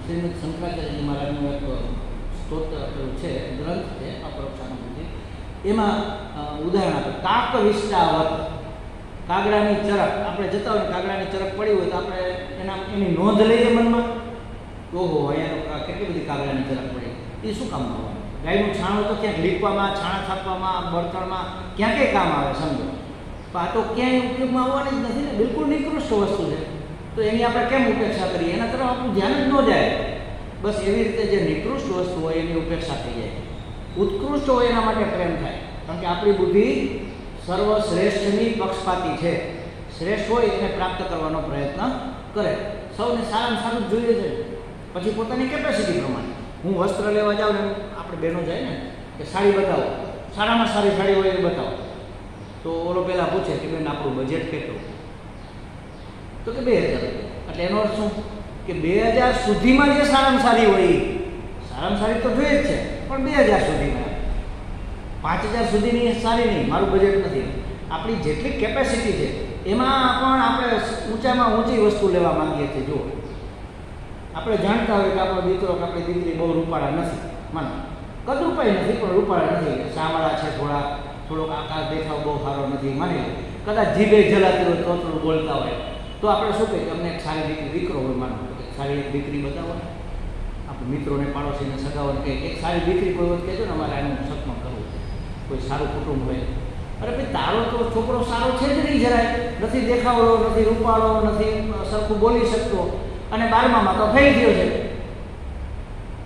શ્રીમદ શંકરાચાર્ય મહારાજનું એક સ્તોત્ર છે, ગ્રંથ છે અપરોક્ષાનુભૂતિ. એમાં ઉદાહરણ આપે કાક વિષ્ટાવત, કાગડાની ચરક. આપણે જતા હોય કાગડાની ચરક પડી હોય તો આપણે એની નોંધ લઈએ મનમાં, ઓહો અહીંયા કેટલી બધી કાગડાની ચરક પડી, એ શું કામ આવવાનું? ગાયનું છાણું તો ક્યાંક લીપવામાં, છાણા થાપવામાં, બળતણમાં ક્યાં કામ આવે સમજો. પણ આ તો ક્યાંય ઉપયોગમાં આવવાની જ નથી ને, બિલકુલ નિકૃષ્ટ વસ્તુ છે, તો એની આપણે કેમ ઉપેક્ષા કરીએ? એના તરફ આપણું ધ્યાન જ ન જાય. બસ એવી રીતે જે નિકૃષ્ટ વસ્તુ હોય એની ઉપેક્ષા થઈ જાય. ઉત્કૃષ્ટ હોય એના માટે પ્રેમ થાય, કારણ કે આપણી બુદ્ધિ સર્વશ્રેષ્ઠની પક્ષપાતી છે. શ્રેષ્ઠ હોય એને પ્રાપ્ત કરવાનો પ્રયત્ન કરે. સૌને સારામાં સારું જ જોઈએ છે. પછી પોતાની કેપેસિટી પ્રમાણે હું વસ્ત્ર લેવા જાઉં ને, આપણે બહેનો જાય ને કે સાડી બતાવો, સારામાં સારી સાડી હોય એ બતાવો, તો ઓલો પહેલાં પૂછે કે બેન આપણું બજેટ કેટલું? તો કે 2000 રૂપિયા. એટલે એનો અર્થ શું કે 2000 સુધીમાં જે સારામાં સારી હોય એ સારામાં સારી તો જોઈએ જ છે, પણ 2000 સુધીમાં. 5000 સુધીની સારી નહીં, મારું બજેટ નથી. આપણી જેટલી કેપેસિટી છે એમાં પણ આપણે ઊંચામાં ઊંચી વસ્તુ લેવા માંગીએ છીએ. જુઓ, આપણે જાણતા હોય કે આપણો દીકરો કે આપણી દીકરી બહુ રૂપાળા નથી, માનો કદરૂપાઈ નથી પણ રૂપાળા નથી, સાંવળા છે, થોડોક આકાર દેખાવ બહુ સારો નથી, માની લો કદાચ જીભે જલાતી હોય, તોતરું બોલતા હોય, તો આપણે શું કહીએ કે અમને એક સારી દીકરો હોય, માનો સારી એક દીકરી બતાવો ને, આપણે મિત્રોને પાડોશીને સગાઓને કહીએ એક સારી દીકરી કોઈ વખત કહેજો ને અમારે આનું સપનું કરવું, કોઈ સારું કુટુંબ હોય. અરે ભાઈ, તારો તો છોકરો સારો છે જ નહીં જરાય, નથી દેખાવડો, નથી રૂપાળો, નથી સરખું બોલી શકતો, અને 12માં તો ફેલ થયો છે,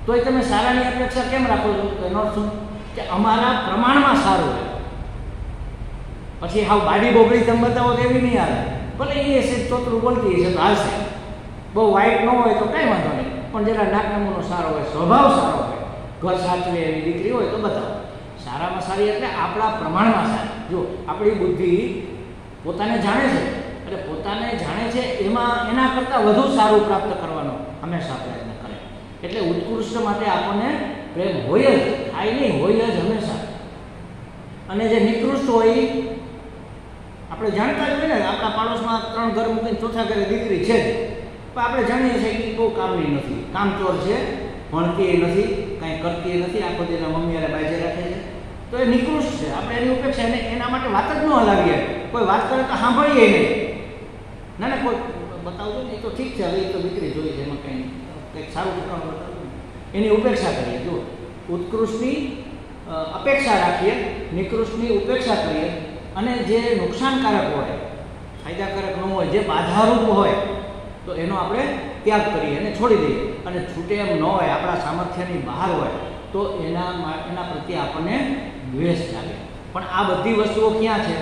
તોય તમે સારાની અપેક્ષા કેમ રાખો છો? એનો અર્થ શું કે અમારા પ્રમાણમાં સારું હોય. પછી હાવ બાડી બોબડી તમે બતાવો તો એવી નહીં આવે, ભલે એ છે ચોતરું બોલતી છે તો હાલશે, બહુ વાઇટ ન હોય તો કાંઈ વાંધો નહીં, પણ જરા નાક નમૂનો સારો હોય, સ્વભાવ સારો હોય, ઘર સાચવે એવી દીકરી હોય તો બતાવો. સારામાં સારી એટલે આપણા પ્રમાણમાં સારી. જો આપણી બુદ્ધિ પોતાને જાણે છે, એટલે પોતાને જાણે છે એમાં એના કરતાં વધુ સારું પ્રાપ્ત કરવાનો હંમેશા પ્રયત્ન કરે. એટલે ઉત્કૃષ્ટ માટે આપણને પ્રેમ હોય જ, થાય નહીં, હોય જ હંમેશા. અને જે નિકૃષ્ટ હોય આપણે જાણતા જ હોય ને, આપણા પાડોશમાં 3 ઘર મૂકીને ચોથા ઘરે દીકરી છે જ, પણ આપણે જાણીએ છીએ કે બહુ કામની નથી, કામચોર છે, ભણતી નથી, કાંઈ કરતી નથી, આખો દિનના મમ્મીયારે બાજે રાખે છે, તો એ નિકૃષ્ટ છે. આપણે એની ઉપેક્ષા એના માટે વાત જ ન હલાવીએ. કોઈ વાત કરે તો સાંભળીએ નહીં. ના કોઈ બતાવજો ને, એ તો ઠીક છે, હવે એ તો દીકરી જોઈ છે, એમાં કંઈક સારું બતાવવું, એની ઉપેક્ષા કરીએ. જો ઉત્કૃષ્ટની અપેક્ષા રાખીએ, નિકૃષ્ટની ઉપેક્ષા કરીએ, અને જે નુકસાનકારક હોય, ફાયદાકારક ન હોય, જે બાધારૂપ હોય, તો એનો આપણે ત્યાગ કરીએ અને છોડી દઈએ. અને છૂટે એમ ન હોય, આપણા સામર્થ્યની બહાર હોય, તો એના પ્રત્યે આપણને દ્વેષ જાગે. પણ આ બધી વસ્તુઓ ક્યાં છે?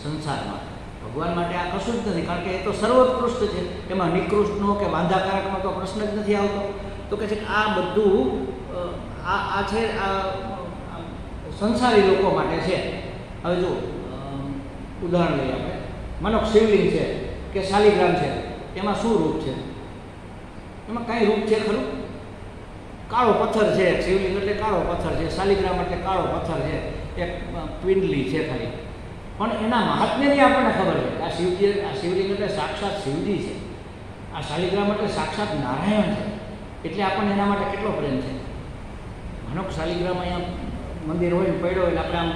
સંસારમાં. ભગવાન માટે આ કશું જ નથી, કારણ કે એ તો સર્વોત્કૃષ્ટ છે, એમાં નિકૃષ્ટનો કે વાંધાકારકનો તો પ્રશ્ન જ નથી આવતો. તો કહે છે કે આ બધું આ છે, આ સંસારી લોકો માટે છે. હવે જો ઉદાહરણ લઈએ આપણે, માનો શિવલિંગ છે કે શાલિગ્રામ છે, એમાં શું રૂપ છે? એમાં કાંઈ રૂપ છે ખરું? કાળો પથ્થર છે. શિવલિંગ એટલે કાળો પથ્થર છે, શાલિગ્રામ એટલે કાળો પથ્થર છે, એક પિંડલી છે ખાલી. પણ એના મહાત્મ્યની આપણને ખબર છે. આ શિવલિંગ એટલે સાક્ષાત શિવજી છે, આ શાલિગ્રામ એટલે સાક્ષાત નારાયણ છે. એટલે આપણને એના માટે કેટલો પ્રેમ છે. માનો શાલિગ્રામ અહીંયા મંદિર હોય ને પડ્યો એટલે આપણે આમ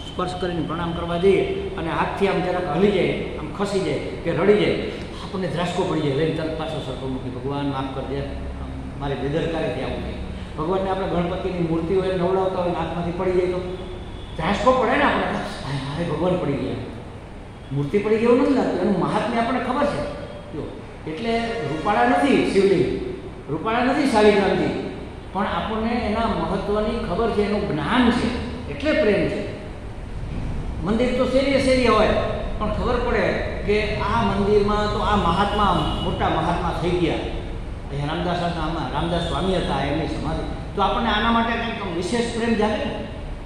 સ્પર્શ કરીને પ્રણામ કરવા જઈએ, અને હાથથી આમ જરાક હલી જાય, આમ ખસી જાય કે રડી જાય, આપણને ધ્રાસકો પડી જાય, લઈને તરત પાછો સરખો મૂકી, ભગવાન માફ કરજે, મારી બેદરકારીથી આવું નહીં. ભગવાનને આપણે ગણપતિની મૂર્તિ હોય નવડાવતા હોય, હાથમાંથી પડી જાય તો ધ્રાસકો પડે ને, આપણે હાય ભગવાન પડી ગયા, મૂર્તિ પડી ગઈ એવું નથી લાગતું. એનું મહાત્મ્ય આપણને ખબર છે. જો એટલે રૂપાળા નથી શિવલિંગ, રૂપાળા નથી શાલિગ્રામજી, પણ આપણને એના મહત્ત્વની ખબર છે, એનું જ્ઞાન છે, એટલે પ્રેમ છે. મંદિર તો શેરીએ હોય, પણ ખબર પડે કે આ મંદિરમાં તો આ મહાત્મા, મોટા મહાત્મા થઈ ગયા. અહીંયા રામદાસ સ્વામી હતા, એમની સમાધિ, તો આપણને આના માટે કંઈક વિશેષ પ્રેમ જાગે ને.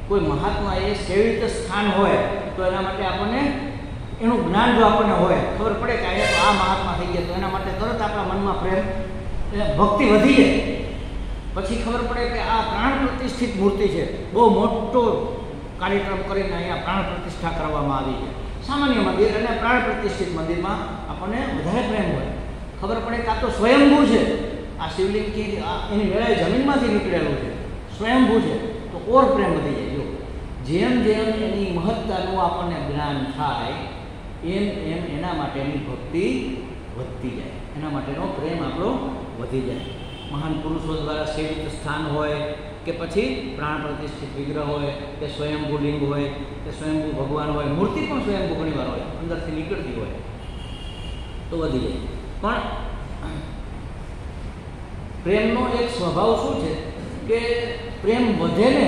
કોઈ મહાત્મા એ સેવિત સ્થાન હોય તો એના માટે આપણને એનું જ્ઞાન જો આપણને હોય, ખબર પડે કે અહીંયા તો આ મહાત્મા થઈ ગયા, તો એના માટે તરત આપણા મનમાં પ્રેમ, ભક્તિ વધી જાય. પછી ખબર પડે કે આ પ્રાણ પ્રતિષ્ઠિત મૂર્તિ છે, બહુ મોટો કાર્યક્રમ કરીને અહીંયા પ્રાણ પ્રતિષ્ઠા કરવામાં આવી છે. સામાન્ય મંદિર અને પ્રાણ પ્રતિષ્ઠિત મંદિરમાં આપણને વધારે પ્રેમ હોય. ખબર પડે કે આ તો સ્વયંભૂ છે, આ શિવલિંગથી એની મેળાએ જમીનમાંથી નીકળેલું છે, સ્વયંભૂ છે, તો ઓર પ્રેમ વધી જાય. જો જેમ જેમ એની મહત્તાનું આપણને જ્ઞાન થાય, એમ એના માટેની ભક્તિ વધતી જાય, એના માટેનો પ્રેમ આપણો વધી જાય. મહાન પુરુષો દ્વારા સેવિત સ્થાન હોય, કે પછી પ્રાણ પ્રતિષ્ઠિત વિગ્રહ હોય કે સ્વયંભૂ લિંગ હોય કે સ્વયંભૂ ભગવાન હોય, મૂર્તિ પણ સ્વયંભૂ ઘણી વાર હોય, અંદરથી નીકળતી હોય તો વધી જાય. પણ પ્રેમનો એક સ્વભાવ શું છે કે પ્રેમ વધે ને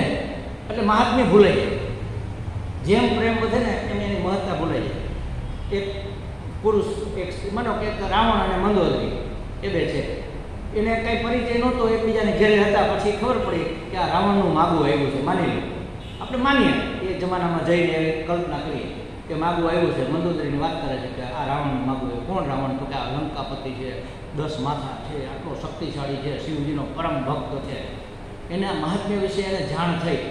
એટલે મહાત્મ્ય ભૂલાઈ જાય. જેમ પ્રેમ વધે ને એમ એની મહત્તા ભૂલાઈ જાય. એક પુરુષ, એક માનો કે રાવણ અને મંદોદરી એ બે છે, એને કંઈ પરિચય નહોતો, એકબીજાને ઘેરે હતા. પછી ખબર પડી કે આ રાવણનું માગું આવ્યું છે, માની લો, આપણે માનીએ એ જમાનામાં જઈને એવી કલ્પના કરીએ કે માગું આવ્યું છે. મંદોદરીની વાત કરે છે કે આ રાવણનું માગું આવ્યું. કોણ રાવણ? તો કે આ લંકાપતિ છે, 10 માથા છે, આટલો શક્તિશાળી છે, શિવજીનો પરમ ભક્ત છે. એના મહાત્મ્ય વિશે એને જાણ થઈ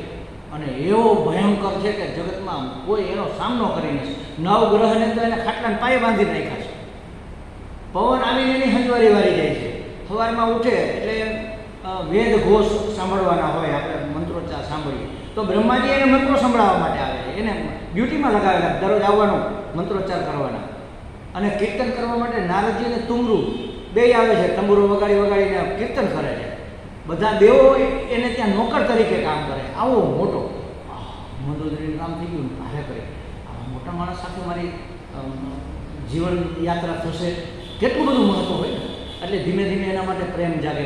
અને એવો ભયંકર છે કે જગતમાં કોઈ એનો સામનો કરી નથી. 9 ગ્રહને તો એને ખાટલાને પાયે બાંધી નાખ્યા છે. પવન આવીને એની હંજવારી વારી જાય છે. સવારમાં ઉઠે એટલે વેદ ઘોષ સાંભળવાના હોય, આપણે મંત્રોચ્ચાર સાંભળીએ તો બ્રહ્માજી એને મંત્રો સંભળાવવા માટે આવે છે. એને ડ્યુટીમાં લગાવેલા, દરરોજ આવવાનું, મંત્રોચ્ચાર કરવાના. અને કીર્તન કરવા માટે નારદજી અને તુમરુ બે આવે છે, તંબુરો વગાડીને કીર્તન કરે છે. બધા દેવો એને ત્યાં નોકર તરીકે કામ કરે. આવો મોટો મંદોદરીનું કામ થઈ ગયું, ભારે કરે. આવા મોટા માણસ સાથે મારી જીવન યાત્રા થશે, કેટલું બધું મહત્વ હોય ને. એટલે ધીમે ધીમે એના માટે પ્રેમ જાગે,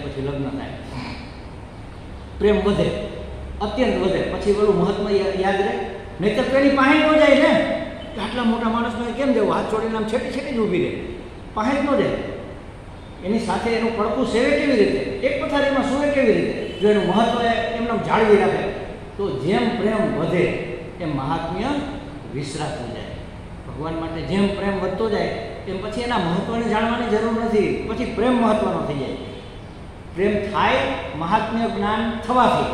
પછી લગ્ન થાય, પ્રેમ વધે, અત્યંત વધે. પછી પેલું મહત્વ યાદ રહે. નહીંતર પેલી પાસે ન જાય ને, આટલા મોટા માણસને કેમ જવું? હાથ છોડીને આમ છેટી જ ઊભી રહે, પાસે જ ન જાય. એની સાથે એનું પડખું સેવે કેવી રીતે, એક પથારીમાં સૂવે કેવી રીતે, જો એનું મહત્વ એમને જાળવી રાખે તો જેમ પ્રેમ વધે એમ મહાત્મ્ય વિસરાતું જાય. ભગવાન માટે જેમ પ્રેમ વધતો જાય એમ પછી એના મહત્વને જાણવાની જરૂર નથી, પછી પ્રેમ મહત્વનો થઈ જાય. પ્રેમ થાય મહાત્મ્ય જ્ઞાન થવાથી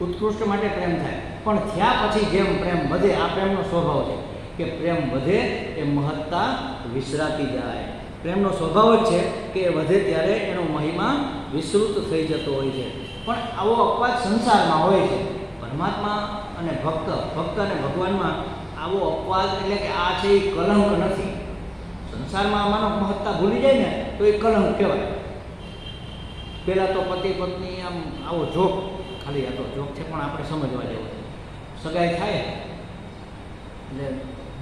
ઉત્કૃષ્ટ માટે પ્રેમ થાય, પણ થયા પછી જેમ પ્રેમ વધે, આ પ્રેમનો સ્વભાવ છે કે પ્રેમ વધે એ મહત્તા વિસરાતી જાય. પ્રેમનો સ્વભાવ જ છે કે એ વધે ત્યારે એનો મહિમા વિસ્તૃત થઈ જતો હોય છે. પણ આવો અપવાદ સંસારમાં હોય છે. પરમાત્મા અને ભક્ત અને ભગવાનમાં આવો અપવાદ એટલે કે આ છે એ કલંક નથી. સંસારમાં આમાંનો મહત્તા ભૂલી જાય ને તો એ કલંક કહેવાય. પહેલાં તો પતિ પત્ની આમ આવો જોક, ખાલી આ તો જોક છે પણ આપણે સમજવા જેવો છે. સગાઈ થાય એટલે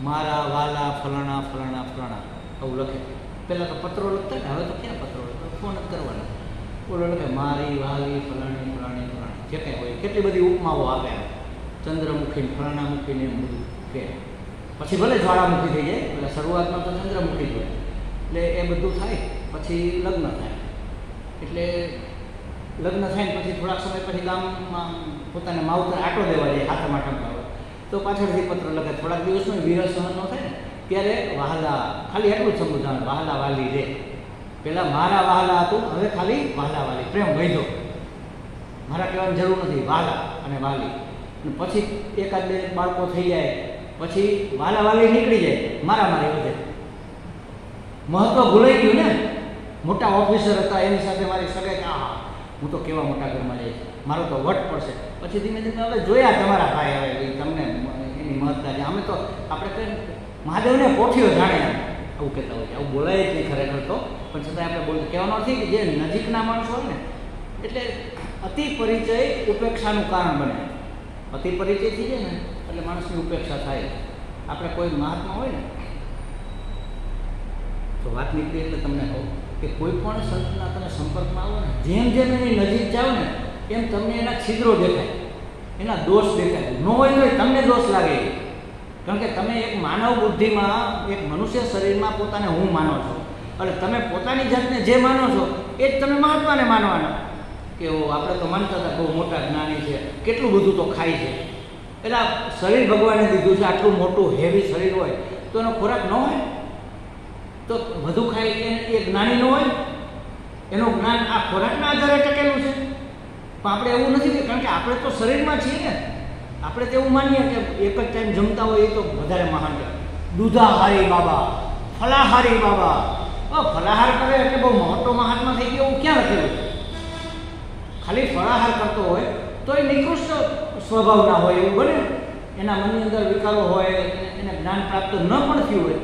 મારા વાલા ફલાણા ફલાણા ફલાણા આવું લખે. પહેલાં તો પત્રો લખતા ને, હવે તો ક્યાં પત્રો લખતા, ફોન જ કરવાના. બોલો લખે મારી વાલી ફલાણી ફલાણી ફલાણી, જે કંઈ હોય. કેટલી બધી ઉપમાઓ આપે, ચંદ્રમુખી ફલાણામુખીને એમ બધું કે. પછી ભલે જ્વાળામુખી થઈ જાય, એટલે શરૂઆતમાં તો ચંદ્રમુખી જ હોય. એટલે એ બધું થાય પછી લગ્ન થાય. એટલે લગ્ન થાય ને પછી થોડાક સમય પછી ગામમાં પોતાને માવતર આટો દેવા જાય, હાથમ આઠમમાં હોય તો પાછળથી પત્ર લખે. થોડાક દિવસમાં વિરહ સહન ન થાય ને ત્યારે વહાલા, ખાલી એટલું જ સમજાવે, વહાલા વાલી રે. પહેલાં મારા વહાલા હતું, હવે ખાલી વહાલા વાલી. પ્રેમ વૈધો, મારા કહેવાની જરૂર નથી, વહાલા અને વાલી. અને પછી એકાદ બે બાળકો થઈ જાય પછી વાલા વાલી નીકળી જાય, મારામારી વધે. મહત્વ ભૂલાઈ ગયું ને. મોટા ઓફિસર હતા, એની સાથે મારી સગાઈ, હા હું તો કેવા મોટા ઘરમાં જઈશ, મારો તો વટ પડશે. પછી ધીમે ધીમે હવે જોયા તમારા ભાઈ, હવે તમને એની મહત્તા છે. અમે તો આપણે કંઈ મહાદેવને પોઠીઓ જાણે આવું કહેતા હોય છે. આવું બોલાય જ નહીં ખરેખર તો, પણ છતાં આપણે કહેવાનો નથી કે જે નજીકના માણસો હોય ને, એટલે અતિ પરિચય ઉપેક્ષાનું કારણ બને. અતિ પરિચય થઈ જાય ને એટલે માણસની ઉપેક્ષા થાય. આપણે કોઈ મહાત્મા હોય ને તો વાત નીકળી એટલે તમને કહું કે કોઈ પણ સંતના તમે સંપર્કમાં આવો ને, જેમ જેમ એની નજીક જાઓ ને એમ તમને એના છિદ્રો દેખાય, એના દોષ દેખાય. ન હોય તો તમને દોષ લાગે. કારણ કે તમે એક માનવ બુદ્ધિમાં, એક મનુષ્ય શરીરમાં પોતાને હું માનો છો, એટલે તમે પોતાની જાતને જે માનો છો એ જ તમે મહાત્માને માનવાના. કે આપણે તો માનતા હતા બહુ મોટા જ્ઞાની છે, કેટલું બધું તો ખાય છે. એટલે શરીર ભગવાને દીધું છે, આટલું મોટું હેવી શરીર હોય તો એનો ખોરાક ન હોય તો વધુ ખાય એ જ્ઞાની ન હોય. એનું જ્ઞાન આ ખોરાકના આધારે ટકેલું છે. પણ આપણે એવું નથી, કારણ કે આપણે તો શરીરમાં છીએ ને. આપણે તો એવું માનીએ કે એક જ ટાઈમ જમતા હોય એ તો વધારે મહાન છે. દૂધાહારી બાબા, ફલાહારી બાબા. ફલાહાર કરે એટલે બહુ મોટો મહાત્મા થઈ ગયો એવું ક્યાં લખેલું છે? ખાલી ફળાહાર કરતો હોય તો એ નિકૃષ્ટ સ્વભાવના હોય એવું બને. એના મનની અંદર વિકારો હોય, એને જ્ઞાન પ્રાપ્ત ન પણ થયું હોય.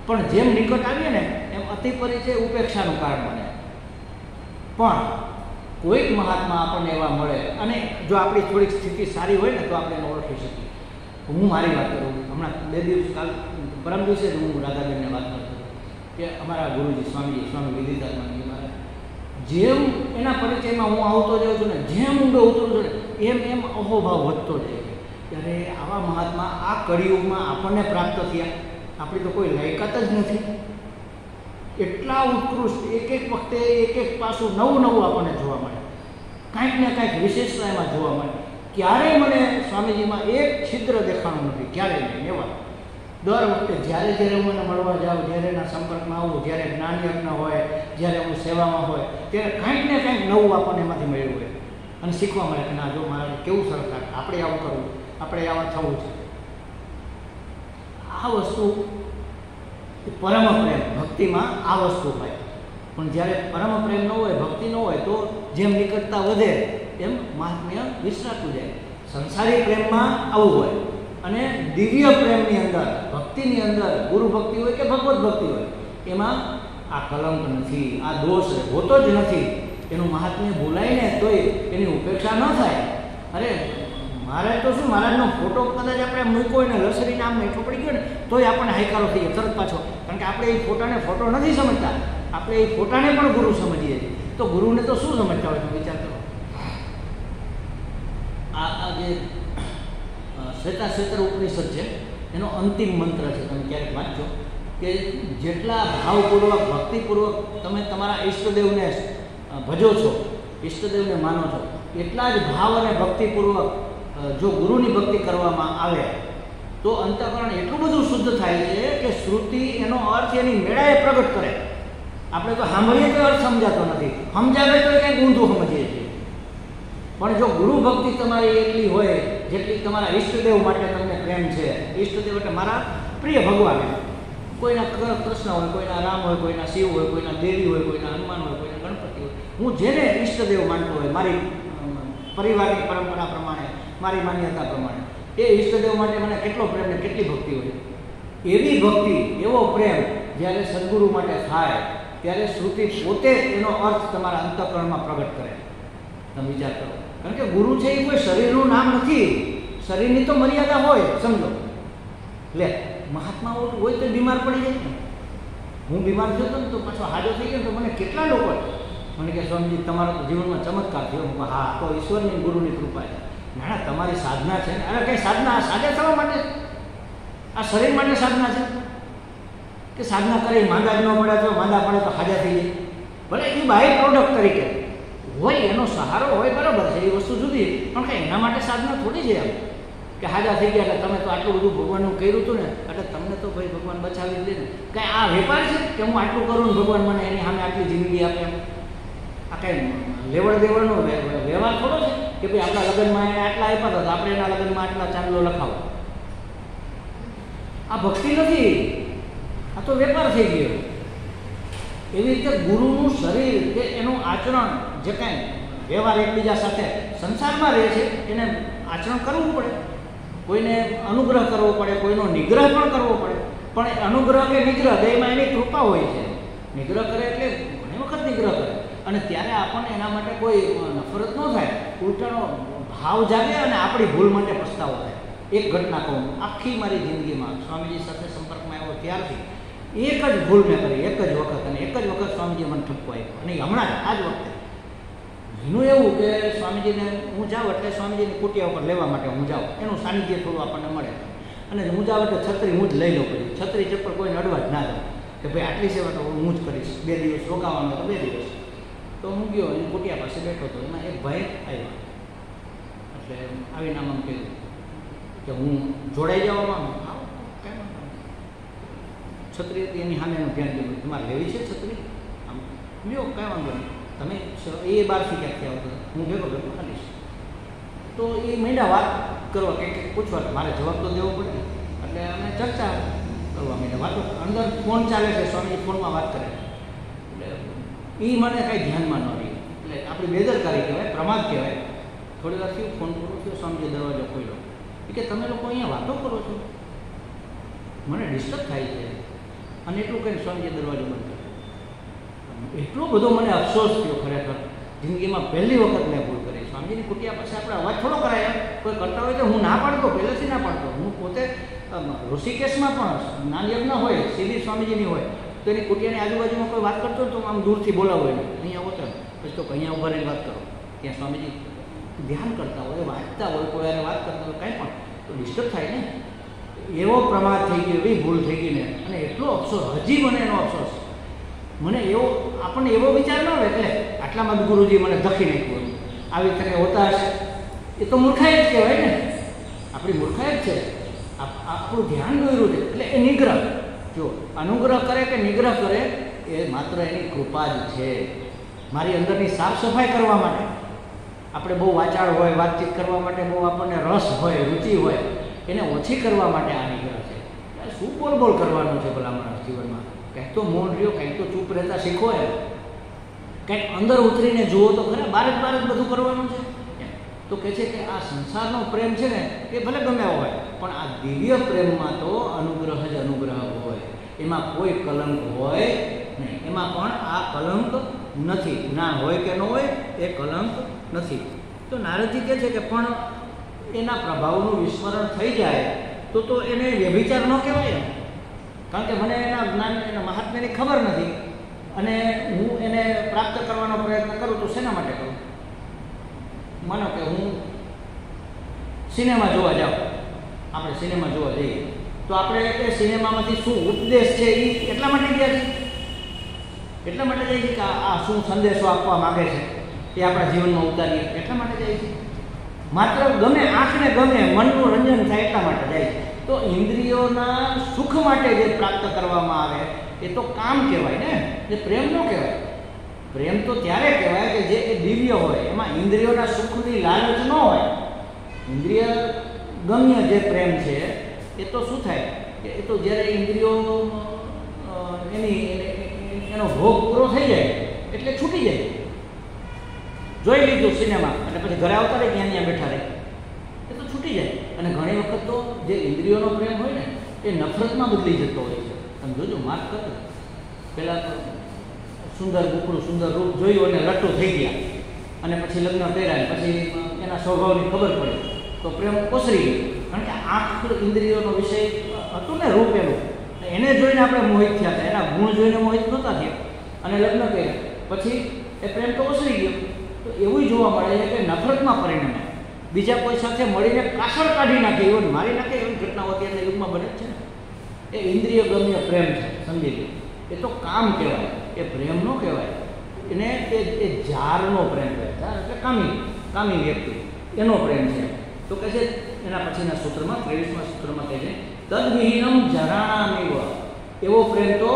પણ જેમ નિકટ આવીએ ને એમ અતિ પરિચય ઉપેક્ષાનું કારણ બને. પણ કોઈક મહાત્મા આપણને એવા મળે, અને જો આપણી થોડીક સ્થિતિ સારી હોય ને તો આપણે એને ઓળખી શકીએ. હું મારી વાત કરું, હમણાં 2 દિવસ પરમ દિવસે જ હું રાધાબેનને વાત કરતો હતો કે અમારા ગુરુજી સ્વામી વિદિતાત્માજી મારા, જેમ એના પરિચયમાં હું આવતો જાઉં છું ને, જેમ ઊંડો ઉતરું છું ને એમ અહોભાવ વધતો જાય. ત્યારે આવા મહાત્મા આ કળિયુગમાં આપણને પ્રાપ્ત થયા, આપણી તો કોઈ લાયકાત જ નથી. એટલા ઉત્કૃષ્ટ, એક વખતે એક પાસું નવું આપણને જોવા મળે, કાંઈક ને કાંઈક વિશેષતા એમાં જોવા મળે. ક્યારેય મને સ્વામીજીમાં એક છિદ્ર દેખાણું નથી, ક્યારેય નહીં. એવા દર વખતે જ્યારે હું એને મળવા જાઉં, જ્યારે એના સંપર્કમાં આવું, જ્યારે જ્ઞાન યજ્ઞ હોય, જ્યારે હું સેવામાં હોય, ત્યારે કાંઈક ને કાંઈક નવું આપણને એમાંથી મળ્યું હોય અને શીખવા મળે કે ના, જો મારે કેવું સરસ લાગે, આપણે આવું કરવું, આપણે આવા થવું છે. આ વસ્તુ પરમ પ્રેમ, ભક્તિમાં આ વસ્તુ હોય. પણ જ્યારે પરમ પ્રેમ ન હોય, ભક્તિ ન હોય, તો જેમ નિકટતા વધે એમ મહાત્મ્ય વિસરાતું જાય. સંસારી પ્રેમમાં આવું હોય, અને દિવ્ય પ્રેમની અંદર, ભક્તિની અંદર, ગુરુ ભક્તિ હોય કે ભગવત ભક્તિ હોય, એમાં આ કલંક નથી, આ દોષ હોતો જ નથી. એનું મહાત્મ્ય બોલાય ને તોય એની ઉપેક્ષા ન થાય. અરે મારે તો શું, મહારાજનો ફોટો કદાચ આપણે મૂક્યો હોય ને, લસરીને આમ મીઠો પડી ગયો ને તોય આપણને હાઈકારો થઈ ગયો તરત પાછો. કારણ કે આપણે એ ફોટાને ફોટો નથી સમજતા, આપણે એ ફોટાને પણ ગુરુ સમજીએ છીએ. તો ગુરુને તો શું સમજતા હોય, તમે વિચાર કરો. આ જે શ્વેતાશ્વેતર ઉપનિષદ છે, એનો અંતિમ મંત્ર છે, તમે ક્યારેક વાંચો કે જેટલા ભાવપૂર્વક, ભક્તિપૂર્વક તમે તમારા ઈષ્ટદેવને ભજો છો, ઈષ્ટદેવને માનો છો, એટલા જ ભાવ અને ભક્તિપૂર્વક જો ગુરુની ભક્તિ કરવામાં આવે તો અંતઃકરણ એટલું બધું શુદ્ધ થાય છે કે શ્રુતિ એનો અર્થ એની મેળાએ પ્રગટ કરે. આપણે તો સાંભળીએ તો અર્થ સમજાતો નથી, સમજાવે તો કંઈક ઊંધું સમજીએ છીએ. પણ જો ગુરુ ભક્તિ તમારી એટલી હોય જેટલી તમારા ઈષ્ટદેવ માટે તમને પ્રેમ છે, ઈષ્ટદેવ એટલે મારા પ્રિય ભગવાન, કોઈના કૃષ્ણ હોય, કોઈના રામ હોય, કોઈના શિવ હોય, કોઈના દેવી હોય, કોઈના હનુમાન હોય, કોઈના ગણપતિ હોય, હું જેને ઈષ્ટદેવ માનતો હોય, મારી પરિવારની પરંપરા પ્રમાણે, મારી માન્યતા પ્રમાણે, એ ઈષ્ટદેવ માટે મને કેટલો પ્રેમ ને કેટલી ભક્તિ હોય. એવી ભક્તિ, એવો પ્રેમ જ્યારે સદગુરુ માટે થાય ત્યારે શ્રુતિ પોતે એનો અર્થ તમારા અંતઃકરણમાં પ્રગટ કરે. તમે વિચાર કરો, કારણ કે ગુરુ છે એ કોઈ શરીરનું નામ નથી, શરીરની તો મર્યાદા હોય. સમજો, લે મહાત્મા હોય તો બીમાર પડી જાય ને. હું બીમાર થયો હતો ને તો પાછો હાજો થઈ ગયો તો મને કેટલા લોકો મને કે સ્વામીજી તમારા જીવનમાં ચમત્કાર થયો. હું હા, તો ઈશ્વરની ગુરુની કૃપા છે. ના, તમારી સાધના છે ને. અરે કઈ સાધના, સાજા થવા માટે, આ શરીર માટે સાધના છે કે સાધના કરી માંદા જ ન પડે તો માંદા પડે તો હાજા થઈ જાય. ભલે એ બાય પ્રોડક્ટ તરીકે હોય, એનો સહારો હોય, બરાબર છે, એ વસ્તુ જુદી. પણ કંઈ એના માટે સાધના થોડી છે એમ કે હાજા થઈ ગયા એટલે તમે તો આટલું બધું ભગવાનનું કર્યું હતું ને એટલે તમને તો ભાઈ ભગવાન બચાવી જ દે ને. કાંઈ આ વેપાર છે કે હું આટલું કરું ને ભગવાન મને એની સામે આટલી જિંદગી આપે એમ? આ કાંઈ લેવડ દેવડનો વ્યવહાર થોડો છે કે ભાઈ આપણા લગ્નમાં એને આટલા આપ્યા હતા તો આપણે એના લગ્નમાં આટલા ચાંદલો લખાવો. આ ભક્તિ નથી, આ તો વેપાર થઈ ગયો. એવી રીતે ગુરુનું શરીર કે એનું આચરણ, જે કાંઈ વ્યવહાર એકબીજા સાથે સંસારમાં રહે છે, એને આચરણ કરવું પડે. કોઈને અનુગ્રહ કરવો પડે, કોઈનો નિગ્રહ પણ કરવો પડે. પણ અનુગ્રહ કે નિગ્રહ બેમાં એની કૃપા હોય છે. નિગ્રહ કરે એટલે ઘણી વખત નિગ્રહ કરે, અને ત્યારે આપણને એના માટે કોઈ નફરત ન થાય, ઉલટાનો ભાવ જાગે અને આપણી ભૂલ માટે પસ્તાવો થાય. એક ઘટના કહું, આખી મારી જિંદગીમાં સ્વામીજી સાથે સંપર્કમાં આવ્યો ત્યારથી એક જ ભૂલ મેં કરી, એક જ વખત, અને એક જ વખત સ્વામીજી મને ઠપકો આપ્યો. અને હમણાં જ આ જ વખતે એનું એવું કે સ્વામીજીને હું જાઉં એટલે સ્વામીજીની કુટિયા ઉપર લેવા માટે હું જાઉં, એનું સાનિધ્ય થોડું આપણને મળે. અને હું જાઉં એટલે છત્રી હું જ લઈ લઉં. પછી છત્રી ચપ્પલ કોઈને અડવા જ ના દઉં કે ભાઈ આટલી સેવા તો હું જ કરીશ. 2 દિવસ રોકાવાનો તો 2 દિવસ. તો હું ગયો, એની કુટિયા પાસે બેઠો હતો. એમાં એક ભાઈ આવ્યા, એટલે આવીને આમ કહ્યું કે હું જોડાઈ જવા માંગુ. આવો કેમ? છત્રી હતી એની સામે એનું ધ્યાન દીધું, તમારે લેવી છે છત્રી? આમ લ્યો, કાંઈ વાંધો નહીં, તમે એ બહારથી ક્યાંકથી આવતો, હું ભેગો ખાલીશ. તો એ મહિના વાત કરવા કંઈક પૂછવા, મારે જવાબ તો દેવો પડે. એટલે અમે ચર્ચા કરવા માંડ્યા, વાતો. અંદર ફોન ચાલે છે, સ્વામીજી ફોનમાં વાત કરે. એટલે એ મને કાંઈ ધ્યાનમાં ન રહી. એટલે આપણી બેદરકારી કહેવાય, પ્રમાદ કહેવાય. થોડી વાર થયું, ફોન પૂરો થયો, સ્વામીજી દરવાજો ખોલ્યો કે તમે લોકો અહીંયા વાતો કરો છો, મને ડિસ્ટર્બ થાય છે. અને એટલું કહીને સ્વામીજી દરવાજો બંધ કર્યો. એટલો બધો મને અફસોસ થયો ખરેખર જિંદગીમાં પહેલી વખત મેં ભૂલ કરી. સ્વામીજીની કુટિયા પાસે આપણે અવાજ થોડો કરાય, કોઈ કરતા હોય તો હું ના પાડતો, પહેલેથી ના પાડતો. હું પોતે ઋષિકેશમાં પણ જ્ઞાનયજ્ઞ હોય, સીધી સ્વામીજીની હોય, તો એની કુટિયાની આજુબાજુમાં કોઈ વાત કરતો તો આમ દૂરથી બોલાવો એને, અહીંયા આવો તો પછી તો અહીંયા ઉભા રહીને વાત કરો. ત્યાં સ્વામીજી ધ્યાન કરતા હોય, વાંચતા હોય, કોઈ એને વાત કરતા હોય, કાંઈ પણ તો ડિસ્ટર્બ થાય ને. એવો પ્રમાદ થઈ ગયો, એવી ભૂલ થઈ ગઈ ને, અને એટલો અફસોસ, હજી મને એનો અફસોસ. મને એવો આપણને એવો વિચાર ન આવે કે આટલામાં જ ગુરુજી મને ધકી નાખ્યું, આવી તકે હોતા હશે. એ તો મૂર્ખાઈ જ કહેવાય ને, આપણી મૂર્ખાઈ જ છે. આપણું ધ્યાન દોર્યું છે એટલે એ નિગ્રહ. જો અનુગ્રહ કરે કે નિગ્રહ કરે એ માત્ર એની કૃપા જ છે. મારી અંદરની સાફ સફાઈ કરવા માટે, આપણે બહુ વાચાળ હોય, વાતચીત કરવા માટે બહુ આપણને રસ હોય, રુચિ હોય, એને ઓછી કરવા માટે આ નિગ્રહ છે. શું બોલ કરવાનું છે ભલા માણસ જીવનમાં? કંઈક તો મૌન રહ્યો, કંઈક તો ચૂપ રહેતા શીખો. એમ કંઈક અંદર ઉતરીને જુઓ તો ખરા, બાર જ બધું કરવાનું છે. તો કહે છે કે આ સંસારનો પ્રેમ છે ને એ ભલે ગમે હોય, પણ આ દિવ્ય પ્રેમમાં તો અનુગ્રહ જ અનુગ્રહ હોય, એમાં કોઈ કલંક હોય નહીં. એમાં પણ આ કલંક નથી. ના હોય કે ન હોય એ કલંક નથી. તો નારદજી કહે છે કે પણ એના પ્રભાવનું વિસ્મરણ થઈ જાય તો એને વ્યભિચાર ન કહેવાય. કારણ કે મને એના જ્ઞાન, એના મહાત્મ્યની ખબર નથી અને હું એને પ્રાપ્ત કરવાનો પ્રયત્ન કરું તો શેના માટે કરું? માનો કે હું સિનેમા જોવા જાઉં, આપણે સિનેમા જોવા જઈએ તો આપણે એ સિનેમામાંથી શું ઉપદેશ છે એ એટલા માટે ગયા છીએ, એટલા માટે જઈએ છીએ કે આ શું સંદેશો આપવા માગે છે એ આપણા જીવનમાં ઉતારીએ, એટલા માટે જાય છે. માત્ર ગમે, આંખને ગમે, મનનું રંજન થાય એટલા માટે જાય છે. તો ઇન્દ્રિયોના સુખ માટે જે પ્રાપ્ત કરવામાં આવે એ તો કામ કહેવાય ને, એ પ્રેમ ન કહેવાય. પ્રેમ તો ત્યારે કહેવાય કે જે એ દિવ્ય હોય, એમાં ઇન્દ્રિયોના સુખની લાલચ ન હોય. ઇન્દ્રિય ગમ્ય જે પ્રેમ છે એ તો શું થાય કે એ તો જ્યારે ઇન્દ્રિયો એનો ભોગ પૂરો થઈ જાય એટલે છૂટી જાય. જોઈ લીધું સિનેમા એટલે પછી ઘરે આવતા રહે, ત્યાં બેઠા રહે, એ તો છૂટી જાય. અને ઘણી વખત તો જે ઇન્દ્રિયોનો પ્રેમ હોય ને એ નફરતમાં બદલી જતો હોય છે. તમે જોજો, માફ કરજો, પહેલાં તો સુંદર બુકડું, સુંદર રૂપ જોયું અને લટ્ટું થઈ ગયા, અને પછી લગ્ન કર્યા, પછી એના સ્વભાવની ખબર પડી તો પ્રેમ ઓસરી ગયો. કારણ કે આંખ ઇન્દ્રિયોનો વિષય હતું ને, રૂપ એનું, એને જોઈને આપણે મોહિત થયા હતા, એના ગુણ જોઈને મોહિત નહોતા થયા, અને લગ્ન કર્યા પછી એ પ્રેમ તો ઓસરી ગયો. તો એવું જોવા મળે છે કે નફરતમાં પરિણમે, બીજા કોઈ સાથે મળીને કાસળ કાઢી નાખે, એવું મારી નાખે, એવી ઘટનાઓ અત્યારના યુગમાં બને છે ને. એ ઇન્દ્રિય ગમ્ય પ્રેમ છે, સમજી લો. એ તો કામ કહેવાય, એ પ્રેમ ન કહેવાય. એને એ ઝારનો પ્રેમ કહેવાય. ઝાર એટલે કામી વ્યક્તિ, એનો પ્રેમ છે. તો કહે છે એના પછીના સૂત્રમાં, 23મા સૂત્રમાં કહે છે તદ્વિહીનમ જરાણામેવ. એવો પ્રેમ તો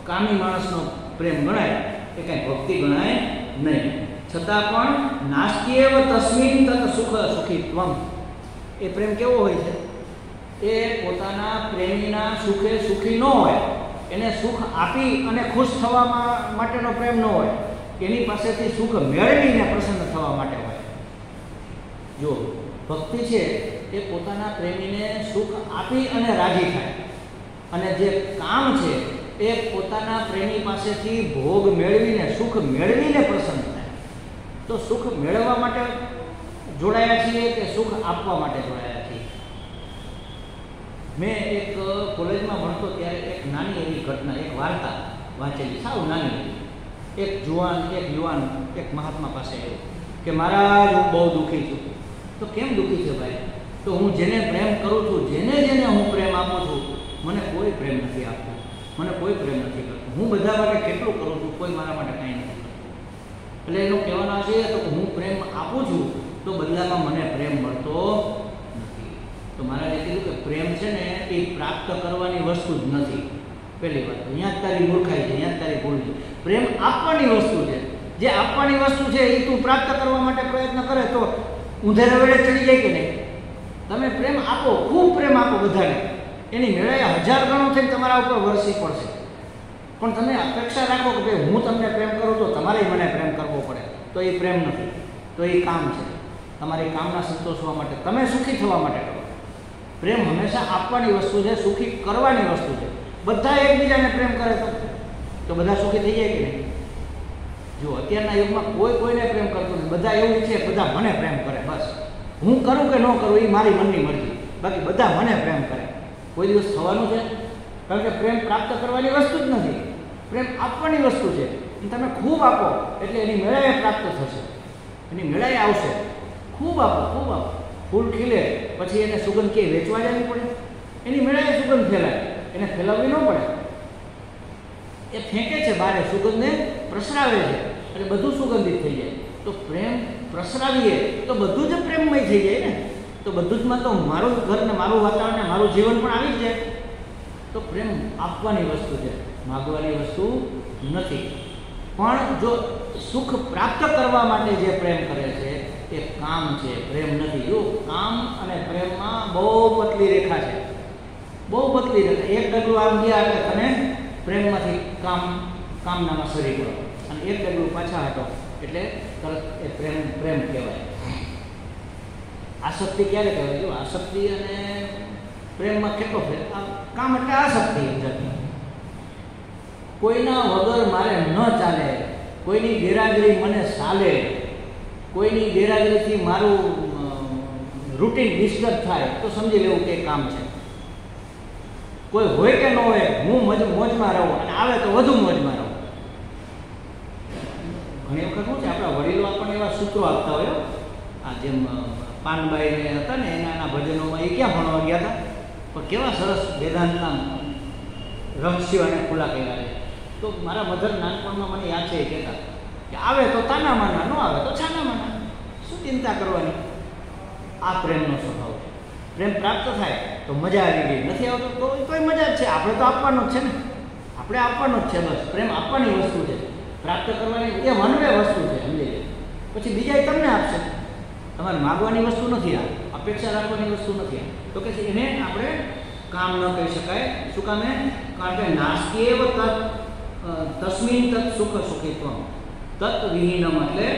કામી માણસનો પ્રેમ ગણાય, એ કાંઈ ભક્તિ ગણાય નહીં. છતાં પણ નાસ્ત્યેવ તસ્મિન તત સુખિત્વમ. એ પ્રેમ કેવો હોય છે? એ પોતાના પ્રેમીના સુખે સુખી ન હોય, એને સુખ આપી અને ખુશ થવા માટેનો પ્રેમ ન હોય, એની પાસેથી સુખ મેળવીને પ્રસન્ન થવા માટે હોય. જો ભક્તિ છે એ પોતાના પ્રેમીને સુખ આપી અને રાજી થાય, અને જે કામ છે એ પોતાના પ્રેમી પાસેથી ભોગ મેળવીને, સુખ મેળવીને પ્રસન્ન થાય. તો સુખ મેળવવા માટે જોડાયા છીએ કે સુખ આપવા માટે જોડાયા છીએ? મેં એક કોલેજમાં ભણતો ત્યારે એક નાની એવી ઘટના, એક વાર્તા વાંચેલી, સાવ નાની. એક યુવાન એક મહાત્મા પાસે આવ્યો કે મારા હું બહુ દુઃખી છું. તો કેમ દુઃખી છે ભાઈ? તો હું જેને પ્રેમ કરું છું, જેને હું પ્રેમ આપું છું, મને કોઈ પ્રેમ નથી આપતો, મને કોઈ પ્રેમ નથી કરતો. હું બધા માટે કેટલું કરું છું, કોઈ મારા માટે કાંઈ નથી કરતું. એટલે એનો કહેવાનો છે તો હું પ્રેમ આપું છું તો બદલામાં મને પ્રેમ મળતો નથી. તો મહારાજે કીધું કે પ્રેમ છે ને એ પ્રાપ્ત કરવાની વસ્તુ જ નથી. પહેલી વાત, અહીંયા જ તારી મૂર્ખાઈ છે, અહીંયા જ તારી ભૂલ છે. પ્રેમ આપવાની વસ્તુ છે. જે આપવાની વસ્તુ છે એ તું પ્રાપ્ત કરવા માટે પ્રયત્ન કરે તો ઊંધે રવેડે ચડી જાય કે નહીં? તમે પ્રેમ આપો, ખૂબ પ્રેમ આપો બધાને, એની મેળાએ 1000 ગણો થઈને તમારા ઉપર વરસી પડશે. પણ તમે અપેક્ષા રાખો કે ભાઈ હું તમને પ્રેમ કરું તો તમારે મને પ્રેમ કરવો પડે, તો એ પ્રેમ નથી, તો એ કામ છે. તમારી કામના સંતોષવા માટે, તમે સુખી થવા માટે કરો. પ્રેમ હંમેશા આપવાની વસ્તુ છે, સુખી કરવાની વસ્તુ છે. બધા એકબીજાને પ્રેમ કરે તો બધા સુખી થઈ જાય કે નહીં? જો અત્યારના યુગમાં કોઈ કોઈને પ્રેમ કરતું નથી, બધા એવું છે બધા મને પ્રેમ કરે, બસ હું કરું કે ન કરું એ મારી મનની મરજી, બાકી બધા મને પ્રેમ કરે. કોઈ દિવસ થવાનું છે? કારણ કે પ્રેમ પ્રાપ્ત કરવાની વસ્તુ જ નથી, પ્રેમ આપવાની વસ્તુ છે. તમે ખૂબ આપો એટલે એની મેળાએ પ્રાપ્ત થશે, એની મેળાએ આવશે. ખૂબ આપો, ખૂબ આપો. ફૂલ ખીલે પછી એને સુગંધ કે વેચવા જવી પડે? એની મેળાએ સુગંધ ફેલાય, એને ફેલાવવી ન પડે. એ ફેંકે છે બહાર, સુગંધને પ્રસરાવે છે એટલે બધું સુગંધિત થઈ જાય. તો પ્રેમ પ્રસરાવીએ તો બધું જ પ્રેમમય થઈ જાય ને. તો બધું જમાં તો મારું ઘર ને મારું વાતાવરણ ને મારું જીવન પણ આવી જ જાય. તો પ્રેમ આપવાની વસ્તુ છે, માગવાની વસ્તુ નથી. પણ જો સુખ પ્રાપ્ત કરવા માટે જે પ્રેમ કરે છે એ કામ છે, પ્રેમ નથી. જો કામ અને પ્રેમમાં બહુ પતલી રેખા છે, બહુ પતલી રેખા. એક ડગલું આમ ગયા એટલે તમે પ્રેમમાંથી કામનામાં સરી પડો, અને એક ડગલું પાછા હટો એટલે તરત એ પ્રેમ કહેવાય. આસક્તિ ક્યારે કહેવાય? જો આસક્તિ અને પ્રેમમાં કેટલો ફેર. કામ એટલે આસક્તિ જાતની. કોઈના વગર મારે ન ચાલે, કોઈની ગેરહાજરી મને ચાલે, કોઈની ગેરહાજરીથી મારું રૂટીન ડિસ્ટર્બ થાય તો સમજી લેવું કે કામ છે. કોઈ હોય કે ન હોય, હું મોજમાં રહું અને આવે તો વધુ મોજમાં રહું. ઘણી વખત શું છે, આપણા વડીલો આપણને એવા સૂત્રો આપતા હોય. આ જેમ પાનબાઈને હતા ને એના ભજનોમાં એ ક્યાં ભણવા ગયા હતા, પણ કેવા સરસ વેદાંતના રહસ્યો અને ખુલ્લા કર્યા છે. તો મારા મધર નાનપણમાં મને યાદ છે, એ કહેતા કે આવે તો તાના માના, ન આવે તો છાના માના, શું ચિંતા કરવાની. આ પ્રેમનો સ્વભાવ છે. પ્રેમ પ્રાપ્ત થાય તો મજા આવી ગઈ, નથી આવતો તો કોઈ મજા જ છે. આપણે તો આપવાનો જ છે ને, આપણે આપવાનો જ છે. બસ પ્રેમ આપવાની વસ્તુ છે, પ્રાપ્ત કરવાની એ મનવે વસ્તુ છે, સમજી લે. પછી બીજા તમને આપશે. તમારે માગવાની વસ્તુ નથી, આ અપેક્ષા રાખવાની વસ્તુ નથી. આ તો કે એને આપણે કામ ન કહી શકાય. શું કામે? કારણ કે નાસ્તિએવ તસ્મિન તત્ સુખ સુખિત્વ તત્ વિહીનમ, એટલે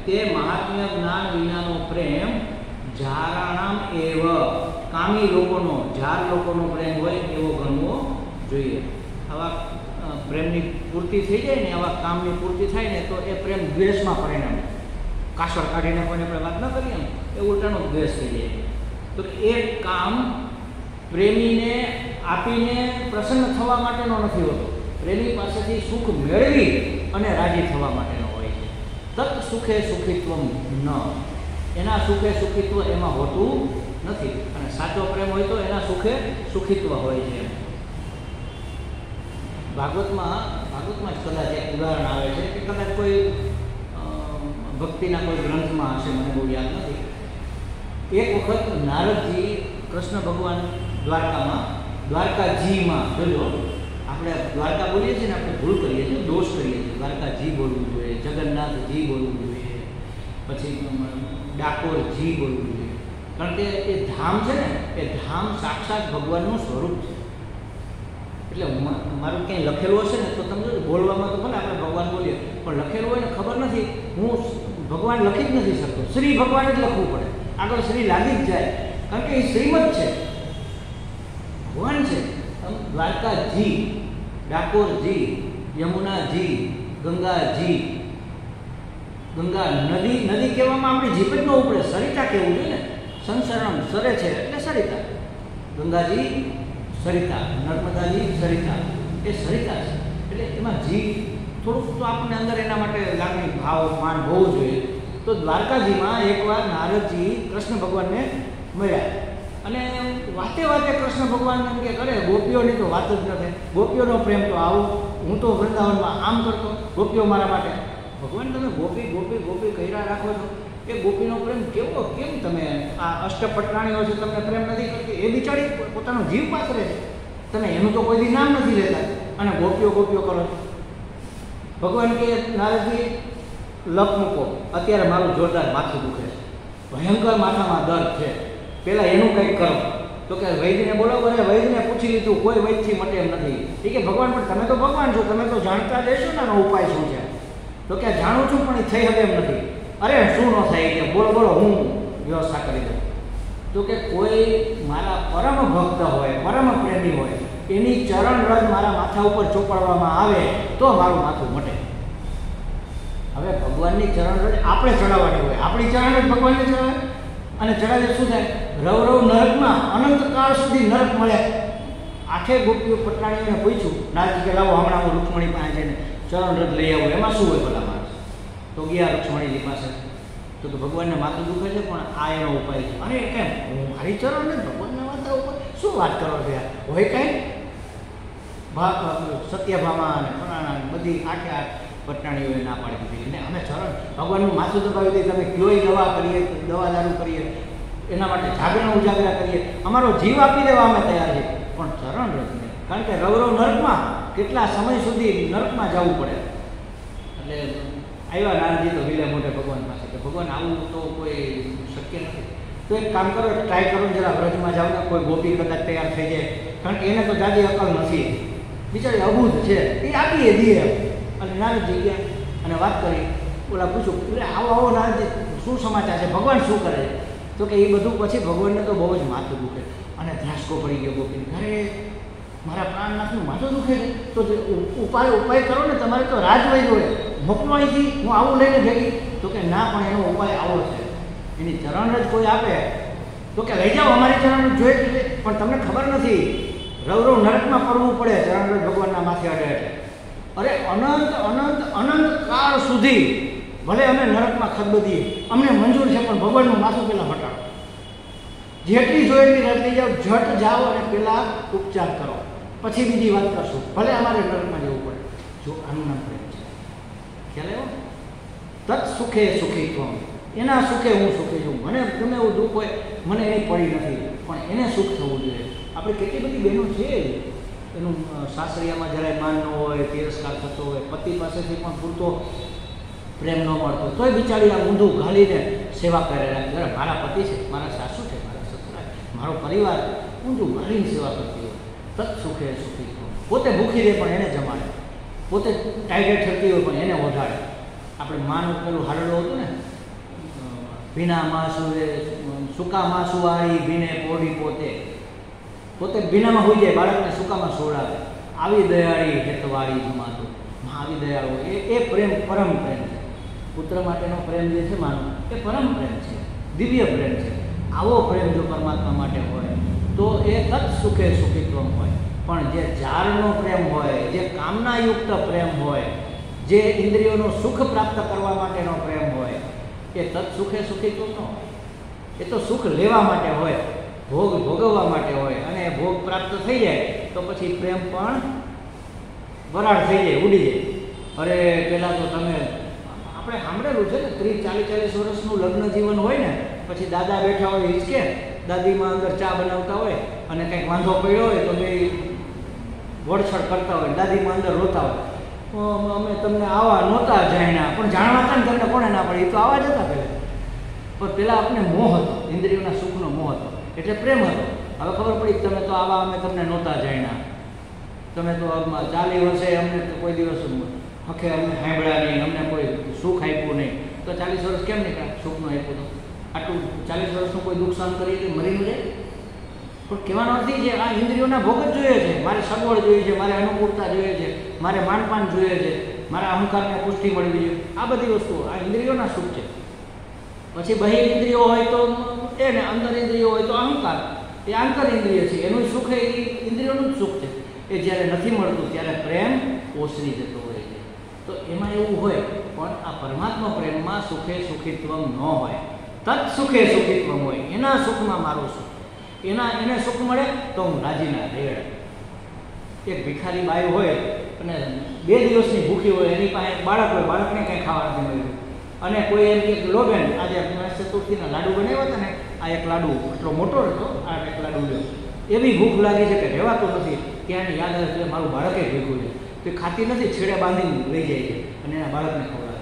તે મહાત્મ્ય જ્ઞાન વિનાનો પ્રેમ જારાણામ એવ, કામી લોકોનો, જાર લોકોનો પ્રેમ હોય એવો ગણવો જોઈએ. આવા પ્રેમની પૂર્તિ થઈ જાય ને, આવા કામની પૂર્તિ થાય ને તો એ પ્રેમ દ્વેષમાં પરિણમે. કાસળ કાઢીને કોઈને આપણે વાત ન કરીએ ને એ ઉલટાનો દ્વેષ થઈ જાય. તો એ કામ પ્રેમીને આપીને પ્રસન્ન થવા માટેનો નથી હોતો, પ્રેમી પાસેથી સુખ મેળવી અને રાજી થવા માટેનો હોય છે. તત્ સુખે સુખિત્વ ન, એના સુખે સુખિત્વ એમાં હોતું નથી. અને સાચો પ્રેમ હોય તો એના સુખે સુખિત્વ હોય છે. ભાગવતમાં જ કદાચ એક ઉદાહરણ આવે છે કે કદાચ કોઈ ભક્તિના કોઈ ગ્રંથમાં હશે, મને બહુ યાદ નથી. એક વખત નારદજી કૃષ્ણ ભગવાન દ્વારકાજીમાં, જોજો આપણે દ્વારકા બોલીએ છીએ ને, આપણે ભૂલ કરીએ છીએ, દોષ કરીએ છીએ. દ્વારકાજી બોલવું જોઈએ, જગન્નાથજી બોલવું જોઈએ, પછી ડાકોરજી બોલવું જોઈએ. કારણ કે એ ધામ છે ને, એ ધામ સાક્ષાત ભગવાનનું સ્વરૂપ છે. એટલે મારું ક્યાંય લખેલું હશે ને તો તમે બોલવામાં તો ભલે આપણે ભગવાન બોલીએ, પણ લખેલું હોય ને ખબર નથી, હું ભગવાન લખી જ નથી શકતો, શ્રી ભગવાન જ લખવું પડે. આગળ શ્રી લાગી જ જાય, કારણ કે એ શ્રીમદ છે, ભગવાન છે. દ્વારકાજી, ડાકોરજી, યમુનાજી, ગંગાજી. ગંગા નદી કહેવામાં આપણી જીભ જ ન ઉપડે, સરિતા કહેવું જોઈએ ને. સંસરણમ સરે છે એટલે સરિતા. ગંગાજી સરિતા, નર્મદાજી સરિતા, એ સરિતા છે. એટલે એમાં જી થોડુંક તો આપણને અંદર એના માટે લાગણી, ભાવ, માન હોવું જોઈએ. તો દ્વારકાજીમાં એકવાર નારદજી કૃષ્ણ ભગવાનને મળ્યા અને વાતે કૃષ્ણ ભગવાન એમ કે કરે, ગોપીઓની તો વાત જ નથી, ગોપીઓનો પ્રેમ તો આવો, હું તો વૃંદાવનમાં આમ કરતો, ગોપીઓ મારા માટે. ભગવાન તમે ગોપી ગોપી ગોપી કર્યા રાખો છો, એ ગોપીનો પ્રેમ કેવો, કેમ તમે આ અષ્ટપટરાણીઓ છે તમને પ્રેમ નથી કરતી? એ બિચારી પોતાનો જીવ પાથરે છે, તમે એનું તો કોઈ દી નામ નથી લેતા અને ગોપીઓ કરો છો. ભગવાન કે નારદજી લપ મૂકો, અત્યારે મારું જોરદાર માથું દુખે છે, ભયંકર માથામાં દર્દ છે, પહેલાં એનું કંઈક કરો. તો કે વૈદ્યને બોલાવો, અને વૈદ્યને પૂછી લીધું, કોઈ વૈદ્યથી મટે એમ નથી. એ કે ભગવાન પણ તમે તો ભગવાન છો, તમે તો જાણતા જ હશો ને આનો ઉપાય શું છે. તો કે જાણું છું પણ એ થઈ હવે એમ નથી. અરે શું ન થાય કે બોલો હું વ્યવસ્થા કરી દઉં. તો કે કોઈ મારા પરમ ભક્ત હોય, પરમ પ્રેમી હોય, એની ચરણ રજ મારા માથા ઉપર ચોપડવામાં આવે તો મારું માથું મટે. હવે ભગવાનની ચરણરજ આપણે ચડાવવાની હોય, આપણી ચરણરજ ભગવાનને ચડાવે અને ચડાવે શું થાય? રવ રવ નરકમાં અનંતકાળ સુધી નરક મળે. આખે ગોપીઓ પટરાણીઓને પૂછ્યું, નારજી કે લાવો હમણાં હું રૂક્ષ્મણી પાસે જઈને ચરણરજ લઈ આવું. એમાં શું હોય ભલા માણસ? તો ગયા રૂક્ષ્મણીજી પાસે. તો ભગવાનને માથું દુખે છે પણ આ એનો ઉપાય છે. અરે કેમ? હું મારી ચરણરજ ભગવાનના માથા ઉપર શું વાત કરો છો યાર? હોય કાંઈ સત્યભામા અને ફલાણા બધી આઠે આઠ પટરાણીઓએ ના પાડી દીધી ને અમે ચરણ ભગવાનનું માથું દબાવી દઈએ, તમે કયોય દવા કરીએ, દવા દારૂ કરીએ, એના માટે જાગરણ ઉજાગરા કરીએ, અમારો જીવ આપી દેવા અમે તૈયાર છીએ, પણ ચરણ રચને. કારણ કે રવરવ નરકમાં કેટલા સમય સુધી નરકમાં જવું પડે. એટલે આવ્યા નારજી તો વિલે મોઢે ભગવાન પાસે કે ભગવાન આવું તો કોઈ શક્ય નથી. તો એક કામ કરો, ટ્રાય કરો, જરા વ્રજમાં જાઓ ને, કોઈ ગોપી કદાચ તૈયાર થઈ જાય. કારણ કે એને તો જાદી અકલ નથી, બિચારી અબૂધ છે, એ આપીએ દઈએ. અને નારદજી ગયા અને વાત કરી. ઓલા પૂછું, એટલે આવો આવો નારદજી શું સમાચાર છે, ભગવાન શું કરે છે? તો કે એ બધું પછી ભગવાનને તો બહુ જ માથું દુખે અને ધ્રાસકો પડી ગયો ગોપીને. અરે મારા પ્રાણનાથનું માથું દુખે છે, તો ઉપાય કરો ને, તમારે તો રાજ વહી હોય, મોકલો અહીંથી, હું આવું લઈને ભેગી. તો કે ના, પણ એનો ઉપાય આવો છે, એની ચરણરજ કોઈ આપે તો કે લઈ જાઓ, અમારી ચરણરજ જોઈએ, પણ તમને ખબર નથી રવ રવ નરકમાં પડવું પડે ચરણરજ ભગવાનના માથે અડે એટલે. અરે અનંત અનંત અનંત કાળ સુધી ભલે અમે નરકમાં ખદબદીએ, અમને મંજૂર છે, પણ ભગવાનનું માથું પહેલાં હટાડો. જેટલી જોઈએ એટલી રજ લઈ જાઓ, ઝટ જાઓ અને પહેલાં ઉપચાર કરો, પછી બીજી વાત કરશું, ભલે અમારે નરકમાં જવું પડે. જો આનું નામ પ્રેમ છે. ખ્યાલ આવ્યો? તત્ સુખે સુખીત્વમ. એના સુખે હું સુખી છું. મને ગમે એવું દુઃખ હોય, મને એની પડી નથી, પણ એને સુખ થવું જોઈએ. આપણે કેટલી બધી બહેનો છે એનું સાસરિયામાં જરાય માન ન હોય, તિરસ્કાર થતો હોય, પતિ પાસેથી પણ પૂરતો પ્રેમ ન મળતો, તોય બિચારી આ ઊંધું ઘાલીને સેવા કરે રાખે. જરા મારા પતિ છે, મારા સાસુ છે, મારા સસરા, મારો પરિવાર, ઊંધું ઘાલીને સેવા કરતી હોય. તત્ સુખે સુખી. પોતે ભૂખી રહે પણ એને જમાડે, પોતે ટાઈગર ઠરતી હોય પણ એને ઓઢાડે. આપણે માનું પેલું હાડેલું હતું ને, ભીના માસુએ સૂકા માસુ વાળી ભીને પોઢી પોતે ભીનામાં હોઈ જાય, બાળકને સૂકામાં સોડાવે. આવી દયાળી હેતવાળી જમાતું. આવી દયાળુ એ પ્રેમ પરમ પ્રેમ છે. પુત્ર માટેનો પ્રેમ જે છે માનો, એ પરમ પ્રેમ છે, દિવ્ય પ્રેમ છે. આવો પ્રેમ જો પરમાત્મા માટે હોય તો એ તત્ સુખે સુખીત્વમ હોય. પણ જે જારનો પ્રેમ હોય, જે કામનાયુક્ત પ્રેમ હોય, જે ઇન્દ્રિયોનું સુખ પ્રાપ્ત કરવા માટેનો પ્રેમ હોય, એ તત્ સુખે સુખીત્વમ ન હોય. એ તો સુખ લેવા માટે હોય, ભોગ ભોગવવા માટે હોય, અને ભોગ પ્રાપ્ત થઈ જાય તો પછી પ્રેમ પણ વરાળ થઈ જાય, ઉડી જાય. અરે પહેલાં તો તમે આપણે સાંભળેલું છે ને, 30-40 વર્ષનું લગ્ન જીવન હોય ને, પછી દાદા બેઠા હોય હિંચકે, દાદીમાં અંદર ચા બનાવતા હોય અને કંઈક વાંધો પડ્યો હોય તો બે વડછડ કરતા હોય, દાદીમાં અંદર રોતા હોય, અમે તમને આવા નહોતા જાણ્યા, પણ જાણવા હતા ને તમને કોણે ના પડે? એ તો આવા જ હતા પહેલાં. પણ પહેલાં આપણે મોહ હતો, ઇન્દ્રિયોના સુખનો મોહ હતો, એટલે પ્રેમ હતો. હવે ખબર પડી તમે તો આવા અમે તમને નહોતા જાણ્યા, તમે તો 40 વર્ષે અમને તો કોઈ દિવસ હખે અમને સાંભળ્યા નહીં, અમને કોઈ સુખ આપ્યું નહીં, તો 40 વર્ષ કેમ નીકળ્યા સુખનું આપ્યું? તો આટલું 40 વર્ષનું કોઈ દુઃખ સહન કરી તો મરી ન જાય. પણ કહેવાનો અર્થ છે આ ઇન્દ્રિયોના ભોગ જ જોઈએ છે, મારે સગવડ જોઈએ છે, મારે અનુકૂળતા જોઈએ છે, મારે માનપાન જોઈએ છે, મારા અહંકારને પુષ્ટિ મળવી જોઈએ. આ બધી વસ્તુઓ આ ઇન્દ્રિયોના સુખ છે. પછી બહિર ઇન્દ્રિયો હોય તો એને, અંદર ઇન્દ્રિયો હોય તો અહંકાર, એ આંતર ઇન્દ્રિય છે, એનું સુખ એ ઇન્દ્રિયોનું જ સુખ છે. એ જ્યારે નથી મળતું ત્યારે પ્રેમ ઓસરી જતો હોય છે. તો એમાં એવું હોય, પણ આ પરમાત્મા પ્રેમમાં સુખે સુખીત્વમ ન હોય, તત્ સુખે સુખીત્વમ હોય. એના સુખમાં મારું સુખ, એને સુખ મળે તો હું રાજીના રેડ. એક ભિખારી બાઈ હોય અને 2 દિવસની ભૂખી હોય, એની પાસે એક બાળક હોય, બાળકને કંઈ ખાવા નથી મળ્યું, અને કોઈ એમ કે લો બેન આજે ગણેશ ચતુર્થીના લાડુ બનાવ્યા હતા ને, આ એક લાડુ એટલો મોટો હતો, આ એક લાડુ લ્યો. એવી ભૂખ લાગી છે કે રહેવાતું નથી. ત્યાંની યાદ આવે એટલે મારું બાળકે ભેગું છે, તો ખાતી નથી, છેડે બાંધીને લઈ જાય છે અને એના બાળકને ખવડાવે.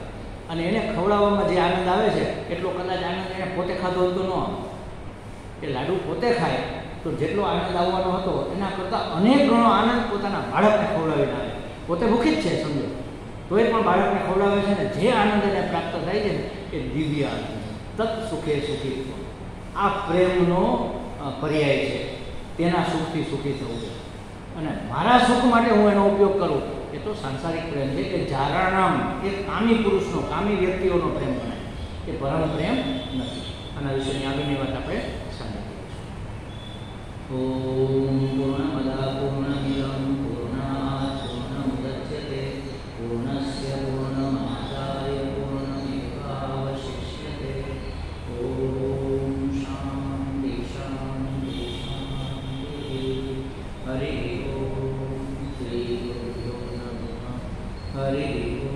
અને એને ખવડાવવામાં જે આનંદ આવે છે એટલો કદાચ આનંદ એને પોતે ખાધો હતો ન આવે. એ લાડુ પોતે ખાય તો જેટલો આનંદ આવવાનો હતો એના કરતાં અનેક ગણો આનંદ પોતાના બાળકને ખવડાવીને આવે. પોતે ભૂખી જ છે સમજો, તો એ પણ બાળકને ખવડાવે છે ને જે આનંદ એને પ્રાપ્ત થાય છે ને એ દિવ્ય આનંદ, તત્ સુખે સુખી. આ પ્રેમનો પર્યાય છે, તેના સુખથી સુખી થવું છે. અને મારા સુખ માટે હું એનો ઉપયોગ કરું, એ તો સાંસારિક પ્રેમ છે કે જારાણામ, એ કામી પુરુષનો, કામી વ્યક્તિઓનો પ્રેમ ગણાય, એ પરમ પ્રેમ નથી. આના વિશેની આગળની વાત આપણે સાંજે કરીશું. ઓમ પૂર્ણમદ પૂર્ણમિદં પૂર્ણાત પૂર્ણમુદચ્યતે પૂર્ણસ્ય પૂર્ણમાદાય પૂર્ણમેવાવશિષ્યતે. ઓમ શાંતિ શાંતિ શાંતિ. હરિ ઓમ શ્રી ગુરુભ્યો નમઃ. હરિ ઓમ.